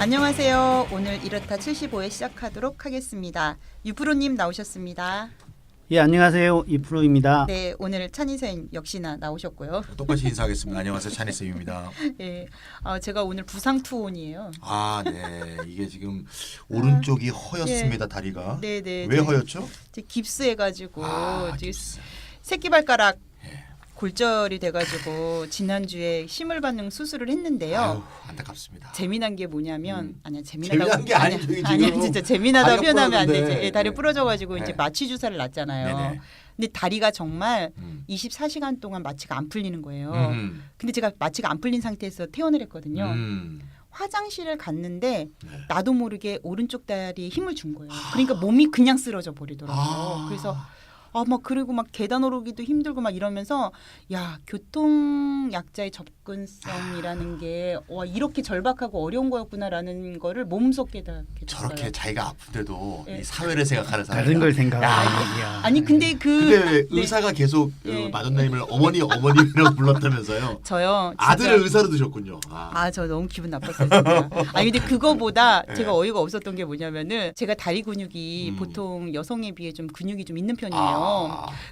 안녕하세요. 오늘 이렇다 75회 시작하도록 하겠습니다. 유프로님 나오셨습니다. 예, 안녕하세요. 이프로입니다. 네, 오늘 찬희쌤 역시나 나오셨고요. 똑같이 인사하겠습니다. 안녕하세요. 찬희쌤입니다. 예, 제가 오늘 부상 투혼이에요. 아, 네. 이게 지금 오른쪽이 허였습니다. 다리가. 네, 네. 왜 허였죠? 깁스해가지고 깁스. 새끼발가락 예. 골절이 돼가지고 지난주에 심을 받는 수술을 했는데요. 아유, 안타깝습니다. 재미난 게 뭐냐면 아니야 재미난 게 아니죠, 이게 아니야 지금. 진짜 재미나다고 다리가 표현하면 안 부러졌는데. 되지. 예, 다리 네. 부러져가지고 이제 네. 마취 주사를 놨잖아요. 네네. 근데 다리가 정말 24시간 동안 마취가 안 풀리는 거예요. 근데 제가 마취가 안 풀린 상태에서 퇴원을 했거든요. 화장실을 갔는데 네. 나도 모르게 오른쪽 다리에 힘을 준 거예요. 그러니까 몸이 그냥 쓰러져 버리더라고요. 아. 그래서 막 그리고 막 계단 오르기도 힘들고 막 이러면서 야, 교통약자의 접근성이라는 게 와, 이렇게 절박하고 어려운 거였구나라는 거를 몸소 깨닫게 됐어요. 저렇게 자기가 아픈데도 예. 이 사회를 생각하는 사람. 다른 걸 생각하는 야. 얘기야. 아니 근데 근데 왜 네. 의사가 계속 예. 마돈나님을 어머님이라고 불렀다면서요? 저요. 진짜 아들을 의사로 두셨군요. 저 너무 기분 나빴어요. 진짜. 아니 근데 그거보다 네. 제가 어이가 없었던 게 뭐냐면은 제가 다리 근육이 보통 여성에 비해 좀 근육이 좀 있는 편이에요.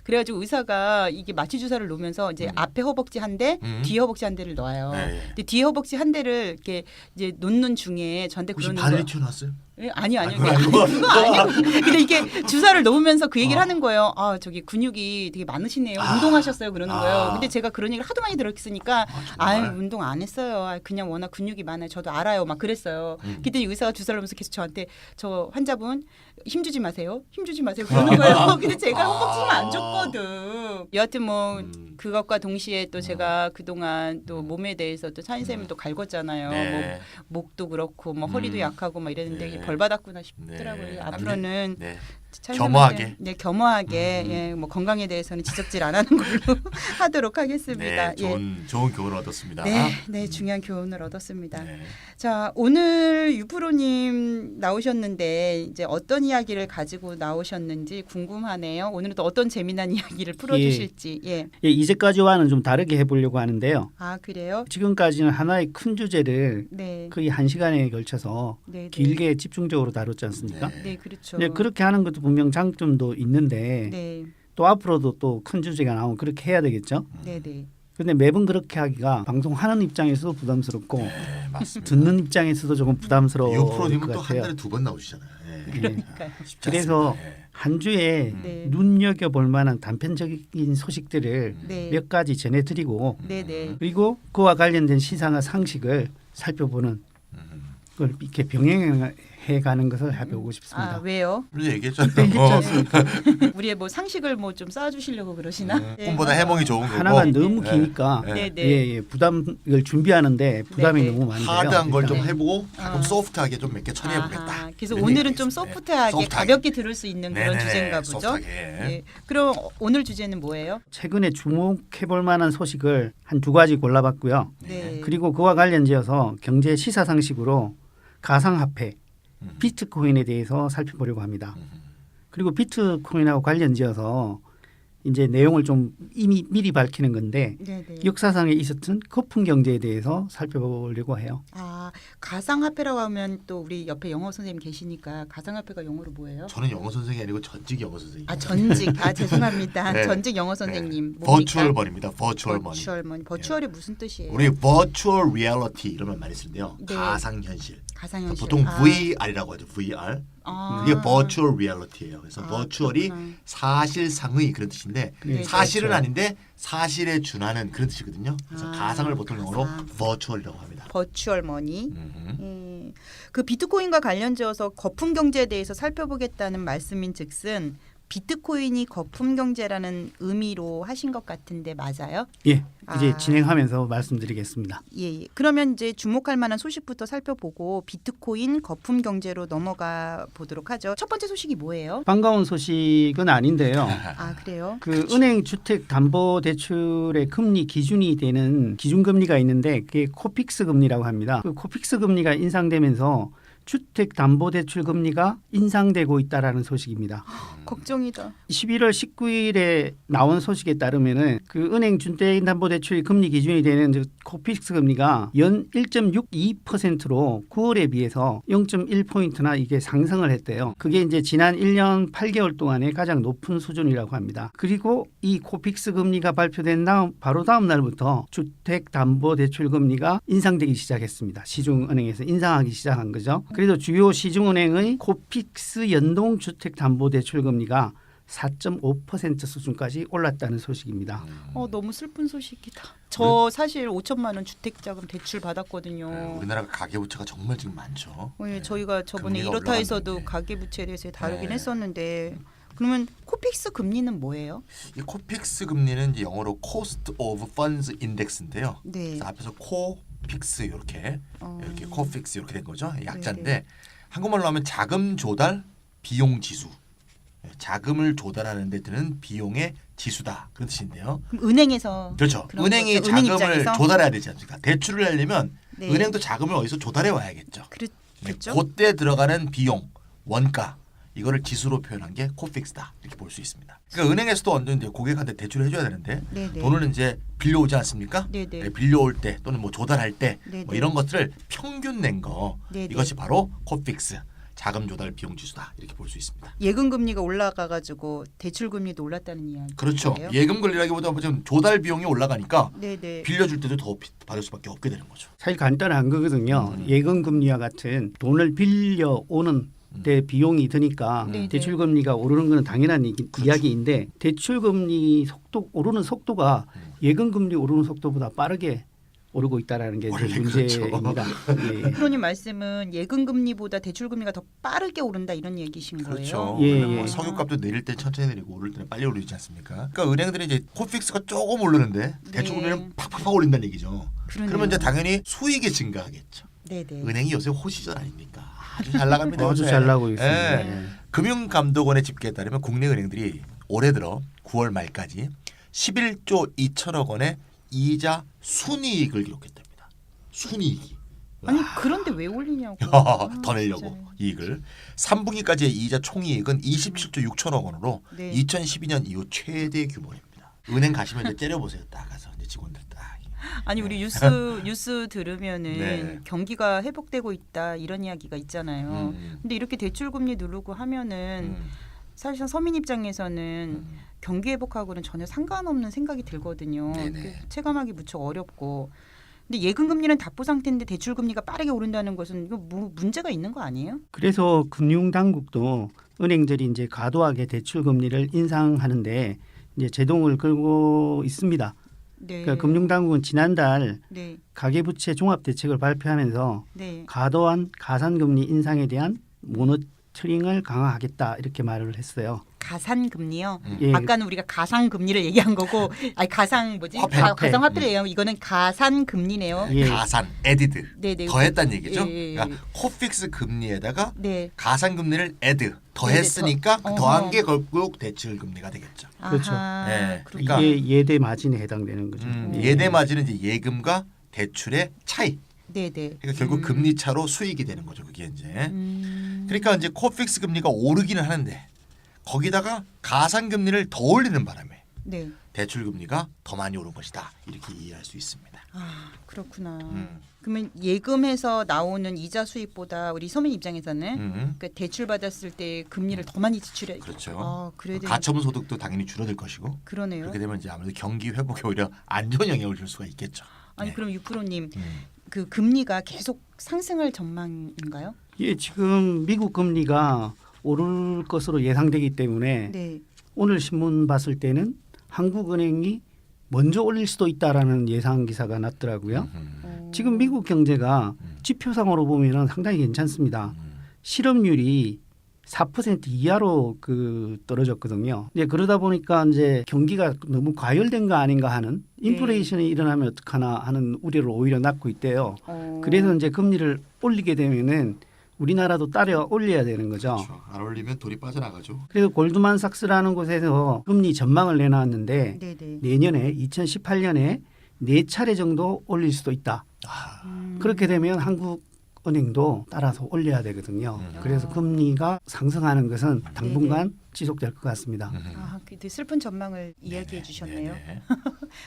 그래가지고 의사가 이게 마취 주사를 놓으면서 이제 앞에 허벅지 한 대, 뒤에 허벅지 한 대를 놔요. 네. 근데 뒤에 허벅지 한 대를 이렇게 이제 놓는 중에 저한테 혹시 그러는 바늘이 거예요. 튀어나왔어요? 예? 아니요. 그거 아니고? 그거 아니에요. 근데 이게 주사를 놓으면서 그 얘기를 하는 거예요. 저기 근육이 되게 많으시네요. 운동하셨어요. 그러는 거예요. 근데 제가 그런 얘기를 하도 많이 들었으니까 정말? 운동 안 했어요. 그냥 워낙 근육이 많아요. 저도 알아요. 막 그랬어요. 그때 의사가 주사를 놓으면서 계속 저한테 저 환자분 힘주지 마세요. 힘주지 마세요. 그러는 거예요. 근데 제가 허벅지를 안 줬거든. 여하튼 뭐 그것과 동시에 또 제가 그동안 또 몸에 대해서 또 찬희쌤을 또 갈궜잖아요. 네. 뭐 목도 그렇고 뭐 허리도 약하고 막 이랬는데 네. 벌 받았구나 싶더라고요. 네. 앞으로는 네. 찬희쌤한테 겸허하게. 네, 겸허하게 예, 뭐 건강에 대해서는 지적질 안 하는 걸로 하도록 하겠습니다. 네, 좋은 교훈을 얻었습니다. 네, 중요한 교훈을 얻었습니다. 네. 자, 오늘 유프로님 나오셨는데 이제 어떤 이야기를 가지고 나오셨는지 궁금하네요. 오늘은 또 어떤 재미난 이야기를 풀어주실지. 예. 예, 이제까지와는 좀 다르게 해보려고 하는데요. 아, 그래요? 지금까지는 하나의 큰 주제를 네. 거의 1시간에 걸쳐서 네, 네. 길게 집중적으로 다뤘지 않습니까? 네, 그렇죠. 네, 그렇게 하는 것도 분명 장점도 있는데 네, 또 앞으로도 또 큰 주제가 나오면 그렇게 해야 되겠죠. 네, 네. 그런데 매번 그렇게 하기가 방송하는 입장에서도 부담스럽고 네, 맞습니다. 듣는 입장에서도 조금 부담스러울 유프로님은 것 또 한 같아요. 달에 2번 나오시잖아요. 네. 그러니까요. 쉽지 그래서 않습니다. 네. 한 주에 네. 눈여겨볼 만한 단편적인 소식들을 네. 몇 가지 전해드리고 네, 네. 그리고 그와 관련된 시사나 상식을 살펴보는 걸 이렇게 병행해가는 것을 해보고 싶습니다. 왜요? 우리 얘기했잖아요. 우리의 뭐 상식을 뭐 좀 쌓아주시려고 그러시나? 네. 꿈보다 해몽이 좋은 거고. 하나가 너무 네. 기니까 네. 네, 네. 예, 부담을 준비하는데 부담이 네, 네. 너무 많은데요. 하드한 걸 좀 일단 해보고 가끔 소프트하게 좀 몇 개 처리해보겠다. 아하, 그래서 이런 오늘은 얘기 좀 있습니다. 소프트하게 소프트하게. 가볍게 들을 수 있는 그런 네네네, 주제인가 보죠. 소프트하게. 예. 그럼 오늘 주제는 뭐예요? 최근에 주목해볼 만한 소식을 한 두 가지 골라봤고요. 네. 그리고 그와 관련지어서 경제 시사 상식으로 가상화폐 비트코인에 대해서 살펴보려고 합니다. 그리고 비트코인하고 관련지어서 이제 내용을 좀 이미 미리 밝히는 건데 네, 네. 역사상에 있었던 거품 경제에 대해서 살펴보려고 해요. 가상화폐라고 하면 또 우리 옆에 영어 선생님 계시니까 가상화폐가 영어로 뭐예요? 저는 영어 선생이 아니고 전직 영어 선생님. 전직. 죄송합니다. 네. 전직 영어 선생님. 뭡니까? 버추얼 머니입니다. 버추얼 머니. 버추얼 머니. 버추얼이 무슨 뜻이에요? 우리 버추얼 리얼리티 이런 말 많이 쓰는데요. 네. 가상 현실. 가상현실. 보통 VR이라고 하죠. VR. 이게 버추얼 리얼리티예요. 그래서 버추얼이 그렇구나. 사실상의 그런 뜻인데 네, 사실은 그렇죠. 아닌데 사실에 준하는 그런 뜻이거든요. 그래서 가상을 보통 영어로 가상. 버추얼이라고 합니다. 버추얼 머니. 그 비트코인과 관련지어서 거품 경제에 대해서 살펴보겠다는 말씀인즉슨 비트코인이 거품 경제라는 의미로 하신 것 같은데 맞아요? 예, 이제 아. 진행하면서 말씀드리겠습니다. 예. 그러면 이제 주목할 만한 소식부터 살펴보고 비트코인 거품 경제로 넘어가 보도록 하죠. 첫 번째 소식이 뭐예요? 반가운 소식은 아닌데요. 그래요? 그 은행 주택 담보 대출의 금리 기준이 되는 기준 금리가 있는데 그게 코픽스 금리라고 합니다. 그 코픽스 금리가 인상되면서 주택담보대출 금리가 인상되고 있다라는 소식입니다. 걱정이다. 11월 19일에 나온 소식에 따르면은 그 은행 주택담보대출 금리 기준이 되는 코픽스 금리가 연 1.62%로 9월에 비해서 0.1포인트나 이게 상승을 했대요. 그게 이제 지난 1년 8개월 동안의 가장 높은 수준이라고 합니다. 그리고 이 코픽스 금리가 발표된 바로 다음 날부터 주택담보대출 금리가 인상되기 시작했습니다. 시중은행에서 인상하기 시작한 거죠. 그래서 주요 시중은행의 코픽스 연동 주택담보대출 금리가 4.5% 수준까지 올랐다는 소식입니다. 너무 슬픈 소식이다. 저 사실 5천만 원 주택자금 대출 받았거든요. 네, 우리나라가 가계부채가 정말 지금 많죠. 네, 저희가 저번에 금리가 이렇다에서도 올라갔는데. 가계부채에 대해서 다루긴 네. 했었는데 그러면 코픽스 금리는 뭐예요? 이 코픽스 금리는 이제 영어로 Cost of Funds Index인데요. 네. 그래서 앞에서 코픽스 이렇게 코픽스 이렇게 된 거죠. 약자인데 네네. 한국말로 하면 자금 조달 비용 지수. 자금을 조달하는 데 드는 비용의 지수다 그런 뜻인데요. 그럼 은행에서 그렇죠. 그런 은행이 거죠? 은행 자금을 입장에서? 조달해야 되지 않습니까? 대출을 하려면 네. 은행도 자금을 어디서 조달해 와야겠죠. 그렇죠. 그때 들어가는 비용, 원가 이거를 지수로 표현한 게 코픽스다 이렇게 볼 수 있습니다. 그러니까 은행에서도 완전 이제 고객한테 대출을 해줘야 되는데 네네. 돈을 이제 빌려오지 않습니까? 네네. 네, 빌려올 때 또는 뭐 조달할 때 네네. 뭐 이런 것들을 평균 낸 거 네네. 이것이 바로 코픽스 자금 조달 비용 지수다 이렇게 볼 수 있습니다. 예금 금리가 올라가가지고 대출 금리도 올랐다는 이야기. 그렇죠. 예금 권리라기보다 지금 조달 비용이 올라가니까 네네. 빌려줄 때도 더 받을 수밖에 없게 되는 거죠. 사실 간단한 거거든요. 예금 금리와 같은 돈을 빌려오는 때 비용이 드니까 네네. 대출 금리가 오르는 것은 당연한 이야기인데 대출 금리 속도 오르는 속도가 예금 금리 오르는 속도보다 빠르게 오르고 있다라는 게 이제 원래 문제입니다. 예. 프로님 말씀은 예금 금리보다 대출 금리가 더 빠르게 오른다 이런 얘기신 그렇죠. 거예요? 예, 왜냐면 예. 뭐 석유값도 내릴 때 천천히 내리고 오를 때는 빨리 오르지 않습니까? 그러니까 은행들이 이제 코픽스가 조금 오르는데 대출 네. 금리는 팍팍팍 올린다는 얘기죠. 그러네요. 그러면 이제 당연히 수익이 증가하겠죠. 네네. 은행이 요새 호시절 아닙니까? 아주 잘 나갑니다. 아주 요새. 잘 나고 있습니다. 예. 예. 금융감독원의 집계에 따르면 국내 은행들이 올해 들어 9월 말까지 11조 2천억 원의 이자 순이익을 기록했답니다. 순이익이. 아니 그런데 왜 올리냐고. 더 내려고 진짜. 이익을 3분기까지의 이자 총이익은 27조 6천억 원으로 네. 2012년 이후 최대 규모입니다. 은행 가시면 이제 째려보세요. 딱 가서 이제 직원들 딱. 아니 우리 뉴스 들으면은 네. 경기가 회복되고 있다 이런 이야기가 있잖아요. 근데 이렇게 대출 금리 누르고 하면은 사실상 서민 입장에서는 경기 회복하고는 전혀 상관없는 생각이 들거든요. 네네. 체감하기 무척 어렵고. 근데 예금 금리는 답보 상태인데 대출 금리가 빠르게 오른다는 것은 이거 문제가 있는 거 아니에요? 그래서 금융당국도 은행들이 이제 과도하게 대출 금리를 인상하는데 이제 제동을 걸고 있습니다. 네. 그러니까 금융당국은 지난달 네. 가계부채 종합대책을 발표하면서 네. 과도한 가산금리 인상에 대한 모니터링을 강화하겠다 이렇게 말을 했어요. 가산 금리요. 예. 아까는 우리가 가상 금리를 얘기한 거고, 아니 가상 뭐지? 화폐. 가상 화폐를 얘기하면 이거는 가산 금리네요. 예. 가산, 에디드 네네. 더했다는 얘기죠. 예. 그러니까 코픽스 금리에다가 네. 가산 금리를 에드 더했으니까 더- 그 더한 게 결국 대출 금리가 되겠죠. 그렇죠. 아하, 네. 그렇구나. 그러니까 이게 예대 마진에 해당되는 거죠. 예. 예대 마진은 이제 예금과 대출의 차이. 네네. 그러니까 결국 금리 차로 수익이 되는 거죠. 그게 이제. 음. 그러니까 이제 코픽스 금리가 오르기는 하는데 거기다가 가산 금리를 더 올리는 바람에 네. 대출 금리가 더 많이 오른 것이다. 이렇게 이해할 수 있습니다. 아 그렇구나. 음. 그러면 예금에서 나오는 이자 수익보다 우리 서민 입장에서는 그러니까 대출 받았을 때 금리를 더 많이 지출해. 그렇죠. 아 그래야 되는. 가처분 소득도 당연히 줄어들 것이고 그러네요. 그렇게 되면 이제 아무래도 경기 회복에 오히려 안 좋은 영향을 줄 수가 있겠죠. 아니 네. 그럼 유프로님 음. 그 금리가 계속 상승할 전망인가요? 예, 지금 미국 금리가 오를 것으로 예상되기 때문에 네. 오늘 신문 봤을 때는 한국은행이 먼저 올릴 수도 있다라는 예상 기사가 났더라고요. 지금 미국 경제가 지표상으로 보면은 상당히 괜찮습니다. 실업률이 4% 이하로 떨어졌거든요. 이제 그러다 보니까 이제 경기가 너무 과열된 거 아닌가 하는 인플레이션이 일어나면 어떡하나 하는 우려를 오히려 낳고 있대요. 그래서 이제 금리를 올리게 되면은 우리나라도 따라 올려야 되는 거죠. 그렇죠. 안 올리면 돈이 빠져나가죠. 그래서 골드만삭스라는 곳에서 금리 전망을 내놨는데 네네. 내년에 2018년에 4차례 정도 올릴 수도 있다. 그렇게 되면 한국 은행도 따라서 올려야 되거든요. 그래서 금리가 상승하는 것은 당분간 지속될 것 같습니다. 아, 그 슬픈 전망을 이야기해 주셨네요.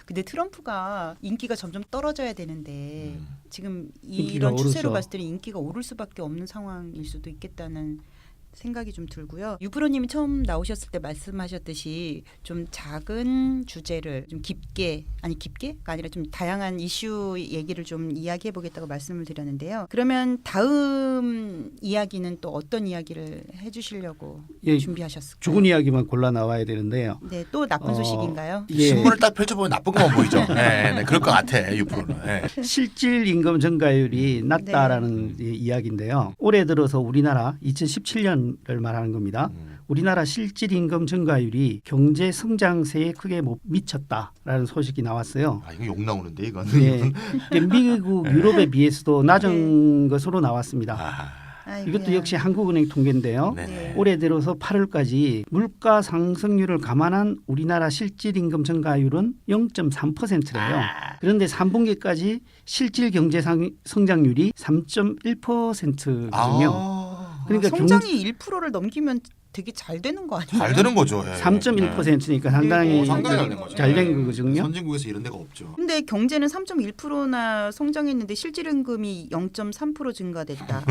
근데 트럼프가 인기가 점점 떨어져야 되는데 지금 인기가 이런 추세로 오르죠. 봤을 때는 인기가 오를 수밖에 없는 상황일 수도 있겠다는 생각이 좀 들고요. 유프로님이 처음 나오셨을 때 말씀하셨듯이 좀 작은 주제를 좀 깊게가 아니라 좀 다양한 이슈 얘기를 좀 이야기해 보겠다고 말씀을 드렸는데요. 그러면 다음 이야기는 또 어떤 이야기를 해주시려고 예, 준비하셨을까요? 좋은 이야기만 골라 나와야 되는데요. 네, 또 나쁜 소식인가요? 예, 신문을 딱 펼쳐보면 나쁜 것만 보이죠. 네, 그럴 것 같아 유프로는. 네. 실질 임금 증가율이 낮다라는 이야기인데요. 올해 들어서 우리나라 2017년을 말하는 겁니다. 우리나라 실질 임금 증가율이 경제 성장세에 크게 못 미쳤다라는 소식이 나왔어요. 아 이거 욕 나오는데 이건. 네. 미국, 유럽에 비해서도 낮은 것으로 나왔습니다. 아이고야. 이것도 역시 한국은행 통계인데요. 네. 올해 들어서 8월까지 물가 상승률을 감안한 우리나라 실질 임금 증가율은 0.3%래요. 그런데 3분기까지 실질 경제 성장률이 3.1%거든요. 그러니까 성장이 1%를 넘기면 되게 잘 되는 거 아니에요? 잘 되는 거죠. 예. 3.1%니까 상당히 상당히 잘 된 거죠. 잘 된 예. 거거든요. 선진국에서 이런 데가 없죠. 근데 경제는 3.1%나 성장했는데 실질임금이 0.3% 증가됐다.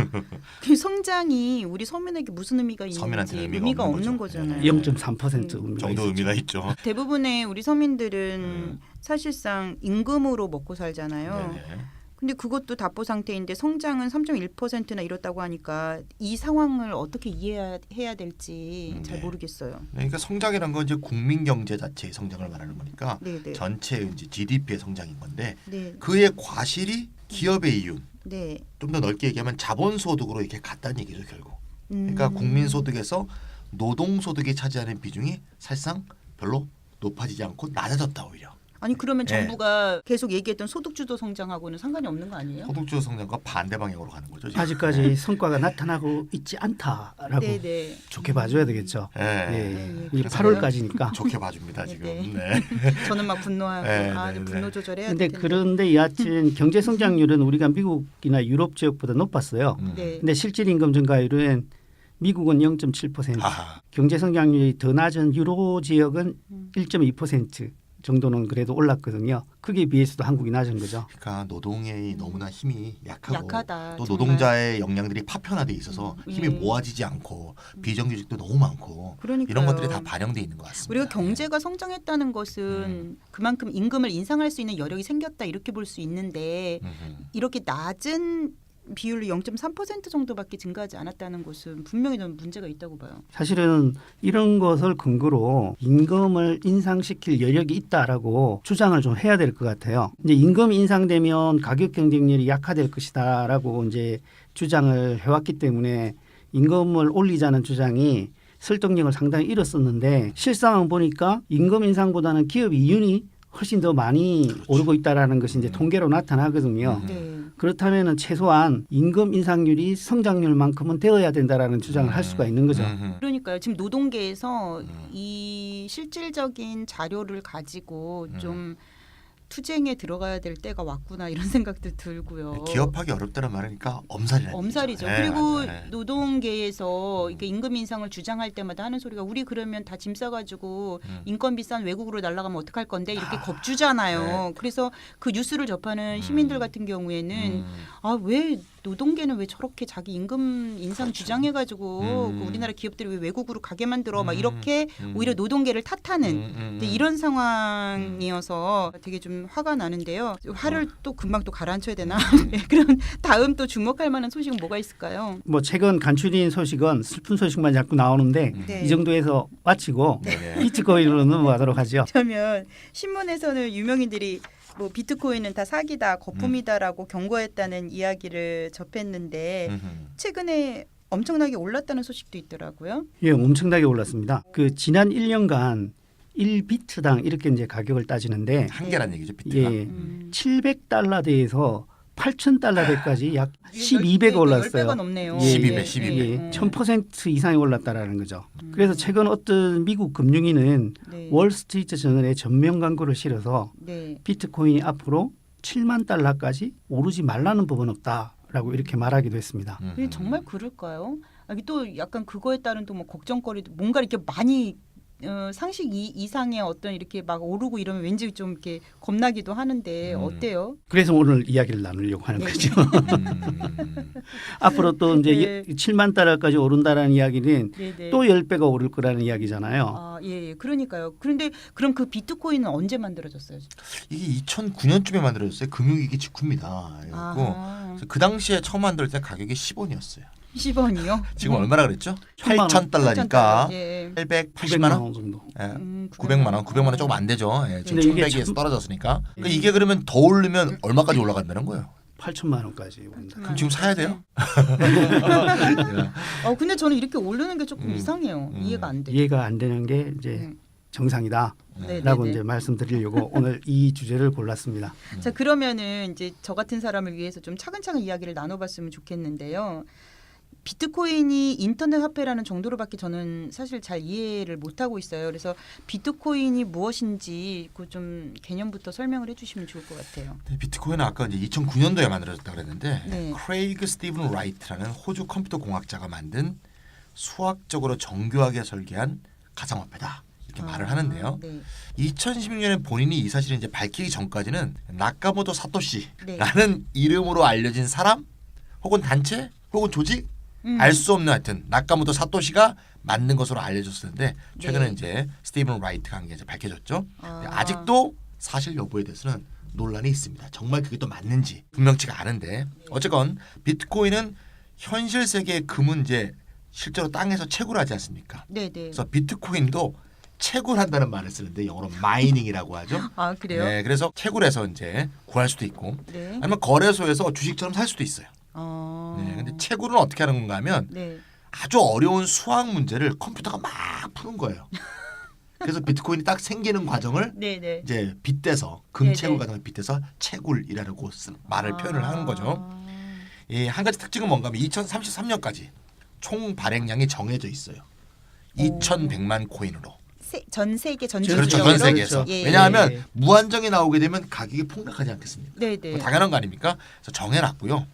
그 성장이 우리 서민에게 무슨 의미가 있는지 서민한테는 의미가 없는 없는 거죠. 거잖아요. 0.3% 의미가 정도 있었죠. 의미가 있죠. 대부분의 우리 서민들은 사실상 임금으로 먹고 살잖아요. 네네. 근데 그것도 답보 상태인데 성장은 3.1%나 이렇다고 하니까 이 상황을 어떻게 이해해야 될지 잘 네. 모르겠어요. 그러니까 성장이란 건 이제 국민 경제 자체의 성장을 말하는 거니까 네. 전체 이제 GDP의 성장인 건데 네. 그의 과실이 기업의 이윤, 네. 좀 더 넓게 얘기하면 자본소득으로 이렇게 갔다는 얘기죠 결국. 그러니까 국민소득에서 노동소득이 차지하는 비중이 사실상 별로 높아지지 않고 낮아졌다 오히려. 아니 그러면 네. 정부가 계속 얘기했던 소득주도 성장하고는 상관이 없는 거 아니에요? 소득주도 성장과 반대 방향으로 가는 거죠. 지금. 아직까지 성과가 나타나고 있지 않다라고 네네. 좋게 봐줘야 되겠죠. 예. 네. 네. 이게 8월까지니까. 좋게 봐줍니다 지금. 네. 네. 저는 막 분노하고 네, 아, 네, 네. 분노 조절해야 근데 될 텐데. 그런데 여하튼 경제 성장률은 우리가 미국이나 유럽 지역보다 높았어요. 네. 근데 실질 임금 증가율은 미국은 0.7%, 아하. 경제 성장률이 더 낮은 유로 지역은 1.2% 정도는 그래도 올랐거든요. 크게 비해서도 한국이 낮은 거죠. 그러니까 노동의 너무나 힘이 약하고 약하다, 또 정말. 노동자의 역량들이 파편화돼 있어서 힘이 예. 모아지지 않고 비정규직도 너무 많고 그러니까요. 이런 것들이 다 반영돼 있는 것 같습니다. 우리가 경제가 성장했다는 것은 그만큼 임금을 인상할 수 있는 여력이 생겼다 이렇게 볼 수 있는데 이렇게 낮은 비율로 0.3% 정도밖에 증가하지 않았다는 것은 분명히 좀 문제가 있다고 봐요. 사실은 이런 것을 근거로 임금을 인상시킬 여력이 있다라고 주장을 좀 해야 될 것 같아요. 이제 임금 인상되면 가격 경쟁력이 약화될 것이다라고 이제 주장을 해왔기 때문에 임금을 올리자는 주장이 설득력을 상당히 잃었었는데 실상은 보니까 임금 인상보다는 기업 이윤이 훨씬 더 많이 오르고 있다라는 것이 이제 통계로 나타나거든요. 네. 그렇다면은 최소한 임금 인상률이 성장률만큼은 되어야 된다라는 주장을 할 수가 있는 거죠. 그러니까요. 지금 노동계에서 이 실질적인 자료를 가지고 좀 투쟁에 들어가야 될 때가 왔구나 이런 생각도 들고요. 기업하기 어렵다는 말이니까 엄살이라는 엄살이죠. 얘기죠. 네, 그리고 맞아요. 네. 노동계에서 이게 임금 인상을 주장할 때마다 하는 소리가 우리 그러면 다 짐 싸가지고 인건비 싼 외국으로 날아가면 어떡할 건데 이렇게 겁주잖아요. 네. 그래서 그 뉴스를 접하는 시민들 같은 경우에는 아 왜 노동계는 왜 저렇게 자기 임금 인상 그렇죠. 주장해가지고 그 우리나라 기업들이 왜 외국으로 가게 만들어 막 이렇게 오히려 노동계를 탓하는 근데 이런 상황이어서 되게 좀 화가 나는데요. 화를 또 금방 또 가라앉혀야 되나? 네, 그럼 다음 또 주목할 만한 소식은 뭐가 있을까요? 뭐 최근 간추린 소식은 슬픈 소식만 자꾸 나오는데 네. 이 정도에서 마치고 네네. 비트코인으로 넘어가도록 하죠. 그러면 신문에서는 유명인들이 뭐 비트코인은 다 사기다, 거품이다라고 경고했다는 이야기를 접했는데 최근에 엄청나게 올랐다는 소식도 있더라고요. 예, 엄청나게 올랐습니다. 그 지난 1년간 1비트당 이렇게 이제 가격을 따지는데 한 개란 얘기죠 비트가. 예, 700달러대에서 8,000달러대까지 약 12배가 10배가 올랐어요. 넘네요. 예, 12배, 예, 12배. 예, 1000% 이상이 올랐다라는 거죠. 그래서 최근 어떤 미국 금융인은 네. 월스트리트 저널에 전면 광고를 실어서 네. 비트코인이 앞으로 7만 달러까지 오르지 말라는 법은 없다라고 라고 이렇게 말하기도 했습니다. 근데 정말 그럴까요? 아니, 또 약간 그거에 따른 또 뭐 걱정거리도 뭔가 이렇게 많이 상식 이상의 어떤 이렇게 막 오르고 이러면 왠지 좀 이렇게 겁나기도 하는데 어때요? 그래서 오늘 이야기를 나누려고 하는 네. 거죠. 앞으로 또 이제 네. 7만 달러까지 오른다라는 이야기는 네네. 또 10배가 오를 거라는 이야기잖아요. 아, 예, 그러니까요. 그런데 그럼 그 비트코인은 언제 만들어졌어요? 이게 2009년쯤에 만들어졌어요. 금융위기 직후입니다. 그래갖고 아하. 그 당시에 처음 만들 때 가격이 10원이었어요. 10원이요? 지금 얼마나 그랬죠? 8,000만 8,000달러니까 예. 880만 원? 정도. 예. 900만 900만 원. 900만 원 조금 안 되죠. 예, 지금 근데 이게 1,100에서 떨어졌으니까. 그러니까 이게 그러면 더 오르면 얼마까지 올라간다는 거예요? 8천만 원까지 온다. 그럼 지금 사야 돼요? 근데 저는 이렇게 오르는 게 조금 이상해요. 이해가 안 돼. 이해가 안 되는 게 이제 음. 정상이다라고 네, 네, 네. 이제 말씀드리려고 오늘 이 주제를 골랐습니다. 자, 그러면은 이제 저 같은 사람을 위해서 좀 차근차근 이야기를 나눠봤으면 좋겠는데요. 비트코인이 인터넷 화폐라는 정도로밖에 저는 사실 잘 이해를 못하고 있어요. 그래서 비트코인이 무엇인지 그 좀 개념부터 설명을 해주시면 좋을 것 같아요. 네, 비트코인은 아까 이제 2009년도에 만들어졌다 그랬는데 네. 크레이그 스티븐 라이트라는 호주 컴퓨터 공학자가 만든 수학적으로 정교하게 설계한 가상화폐다 이렇게 말을 하는데요. 네. 2016년에 본인이 이 사실을 이제 밝히기 전까지는 나카모토 네. 사토시라는 이름으로 알려진 사람 혹은 단체 혹은 조직 알 수 없는 하여튼 나카모토 사토시가 만든 것으로 알려졌었는데 최근에 네. 이제 스티븐 라이트가 한 게 이제 밝혀졌죠. 아. 아직도 사실 여부에 대해서는 논란이 있습니다. 정말 그게 또 맞는지 분명치가 않은데 어쨌건 비트코인은 현실 세계의 금은 이제 실제로 땅에서 채굴 하지 않습니까? 네, 네. 그래서 비트코인도 채굴한다는 말을 쓰는데 영어로 마이닝이라고 하죠. 아, 그래요? 네, 그래서 채굴해서 이제 구할 수도 있고 네. 아니면 거래소에서 주식처럼 살 수도 있어요. 어. 네, 근데 채굴은 어떻게 하는 건가 하면 네. 아주 어려운 수학 문제를 컴퓨터가 막 푸는 거예요. 그래서 비트코인이 딱 생기는 과정을 네, 네. 이제 빗대서 금 네네. 채굴 과정을 빗대서 채굴이라고 말을 아. 표현을 하는 거죠. 이 한 가지 특징은 뭔가 하면 2033년까지 총 발행량이 정해져 있어요. 2,100만 코인으로. 전 세계 전 그렇죠, 그렇죠. 주적으로? 전 세계에서. 예, 왜냐하면 예. 무한정이 나오게 되면 가격이 폭락하지 않겠습니까? 네, 네. 뭐 당연한 거 아닙니까? 그래서 정해놨고요.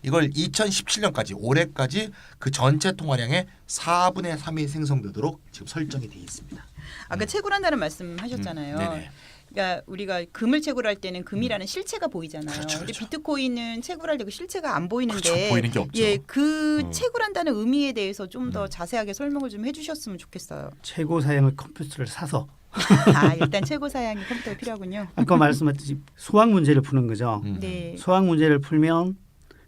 이걸 2017년까지 올해까지 그 전체 통화량의 4분의 3이 생성되도록 지금 설정이 돼 있습니다. 아까 채굴한다는 말씀하셨잖아요. 네네. 그러니까 우리가 금을 채굴할 때는 금이라는 실체가 보이잖아요. 그렇죠, 근데 그렇죠. 비트코인은 채굴할 때 그 실체가 안 보이는데 그렇죠. 보이는 게 없죠. 예, 그 어. 채굴한다는 의미에 대해서 좀 더 자세하게 설명을 좀 해주셨으면 좋겠어요. 최고 사양의 컴퓨터를 사서 아, 일단 최고 사양이 컴퓨터가 필요하군요. 아까 말씀하셨듯이 수학 문제를 푸는 거죠. 네. 수학 문제를 풀면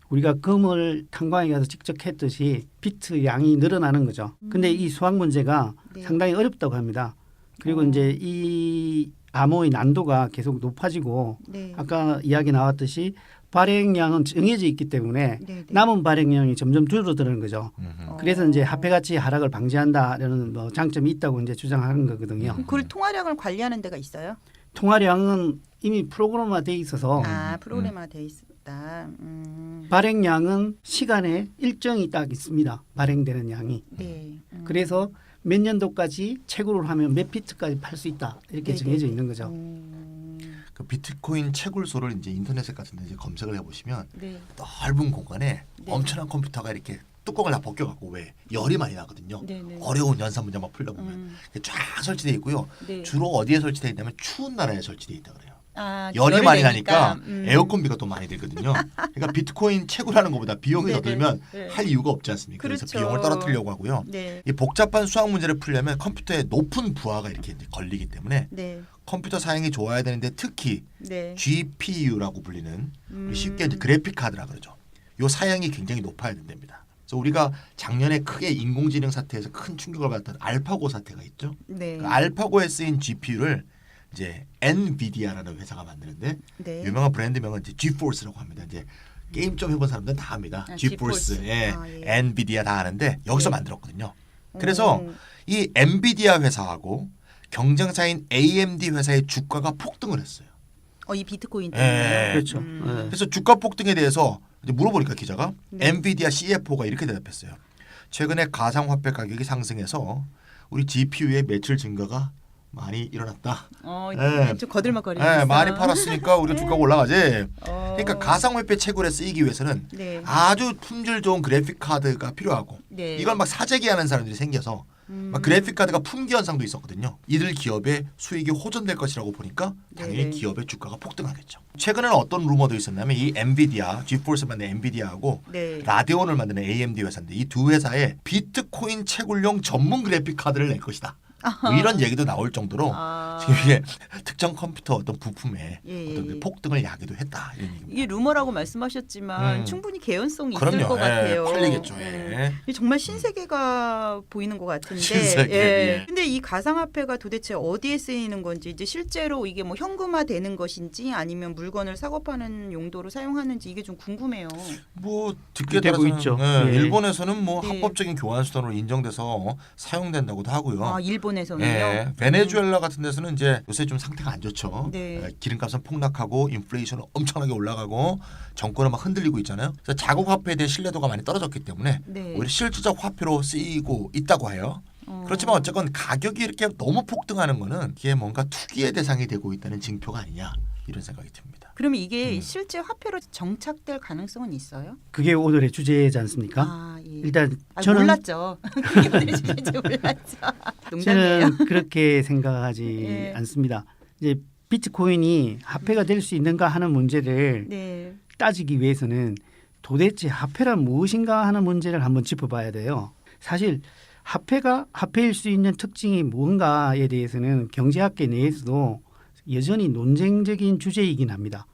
우리가 금을 탄광에 가서 직접 했듯이 비트 양이 늘어나는 거죠. 근데 이 수학 문제가 네. 상당히 어렵다고 합니다. 그리고 어. 이제 이 암호의 난도가 계속 높아지고 네. 아까 이야기 나왔듯이 발행량은 정해져 있기 때문에 네, 네. 남은 발행량이 점점 줄어드는 거죠. 어. 그래서 이제 화폐 가치 하락을 방지한다라는 뭐 장점이 있다고 이제 주장하는 거거든요. 그걸 통화량을 관리하는 데가 있어요? 통화량은 이미 프로그램화돼 있어서 아, 프로그램화 돼 있다. 발행량은 시간에 일정이 딱 있습니다. 발행되는 양이. 네. 그래서 몇 년도까지 채굴을 하면 몇 비트까지 팔 수 있다 이렇게 네, 정해져 네, 있는 거죠. 그 비트코인 채굴소를 이제 인터넷 같은 데 이제 검색을 해보시면 네. 넓은 공간에 네. 엄청난 컴퓨터가 이렇게 뚜껑을 다 벗겨갖고 왜 열이 많이 나거든요. 네, 네. 어려운 연산 문제 막 풀려보면 쫙 설치되어 있고요. 네. 주로 어디에 설치되어 있냐면 추운 나라에 설치되어 있다 그래요. 아, 열이 열을 많이 내니까, 나니까 에어컨비가 또 많이 들거든요. 그러니까 비트코인 채굴하는 것보다 비용이 더 네네. 들면 네. 할 이유가 없지 않습니까? 그래서 그렇죠. 비용을 떨어뜨리려고 하고요. 네. 이 복잡한 수학 문제를 풀려면 컴퓨터에 높은 부하가 이렇게 이제 걸리기 때문에 네. 컴퓨터 사양이 좋아야 되는데 특히 네. GPU라고 불리는 우리 쉽게 이제 그래픽 카드라 그러죠. 요 사양이 굉장히 높아야 된답니다. 그래서 우리가 작년에 크게 인공지능 사태에서 큰 충격을 받았던 알파고 사태가 있죠. 네. 그 알파고에 쓰인 GPU를 이제 엔비디아라는 회사가 만드는데 네. 유명한 브랜드명은 이제 GeForce라고 합니다. 이제 게임 좀 해본 사람들은 다 압니다. 아, GeForce, GeForce. 예, 아, 예. 엔비디아 다 아는데 여기서 네. 만들었거든요. 그래서 오. 이 엔비디아 회사하고 경쟁사인 AMD 회사의 주가가 폭등을 했어요. 이 비트코인 예. 때문에. 그렇죠. 그래서 주가 폭등에 대해서 이제 물어보니까 기자가 네. 엔비디아 CFO가 이렇게 대답했어요. 최근에 가상화폐 가격이 상승해서 우리 GPU의 매출 증가가 많이 일어났다. 어, 예. 좀 거들먹거리고 예, 있어. 많이 팔았으니까 우리 주가가 올라가지. 그러니까 가상화폐 채굴에 쓰이기 위해서는 네. 아주 품질 좋은 그래픽 카드가 필요하고 네. 이걸 막 사재기하는 사람들이 생겨서 막 그래픽 카드가 품귀 현상도 있었거든요. 이들 기업의 수익이 호전될 것이라고 보니까 당연히 네. 기업의 주가가 폭등하겠죠. 최근에는 어떤 루머도 있었냐면 이 엔비디아, 지포스 만드는 엔비디아하고 네. 라데온을 만드는 AMD 회사인데 이 두 회사에 비트코인 채굴용 전문 그래픽 카드를 낼 것이다. 뭐 이런 얘기도 나올 정도로 아. 지금 이게 특정 컴퓨터 어떤 부품에 예, 어떤 예. 폭등을 야기도 했다 이런 얘기입니다. 이게 루머라고 말씀하셨지만 충분히 개연성이 있을 그럼요. 것 같아요. 팔리겠죠. 이게 정말 신세계가 보이는 것 같은데. 신세계, 예. 근데 이 가상화폐가 도대체 어디에 쓰이는 건지 이제 실제로 이게 뭐 현금화되는 것인지 아니면 물건을 사고 파는 용도로 사용하는지 이게 좀 궁금해요. 뭐 듣기에 되고 따라서는 있죠. 예, 예. 일본에서는 뭐 네. 합법적인 교환 수단으로 인정돼서 사용된다고도 하고요. 아 일본에서는요. 예, 베네수엘라 같은 데서는 이제 요새 좀 상태가 안 좋죠. 네. 기름값은 폭락하고 인플레이션은 엄청나게 올라가고 정권은 막 흔들리고 있잖아요. 그래서 자국 화폐에 대한 신뢰도가 많이 떨어졌기 때문에 네. 오히려 실질적 화폐로 쓰이고 있다고 해요. 그렇지만 어쨌건 가격이 이렇게 너무 폭등하는 거는 이게 뭔가 투기의 대상이 되고 있다는 징표가 아니냐 이런 생각이 듭니다. 그러면 이게 실제 화폐로 정착될 가능성은 있어요? 그게 오늘의 주제지 않습니까? 아, 예. 일단 아, 저는 몰랐죠. 그게 오늘 주제인지 몰랐죠. 농담이에요. 저는 그렇게 생각하지 예. 않습니다. 이제 비트코인이 화폐가 될 수 있는가 하는 문제를 네. 따지기 위해서는 도대체 화폐란 무엇인가 하는 문제를 한번 짚어봐야 돼요. 사실 화폐가 화폐일 수 있는 특징이 무언가에 대해서는 경제학계 내에서도 여전히 논쟁적인 주제이긴 합니다.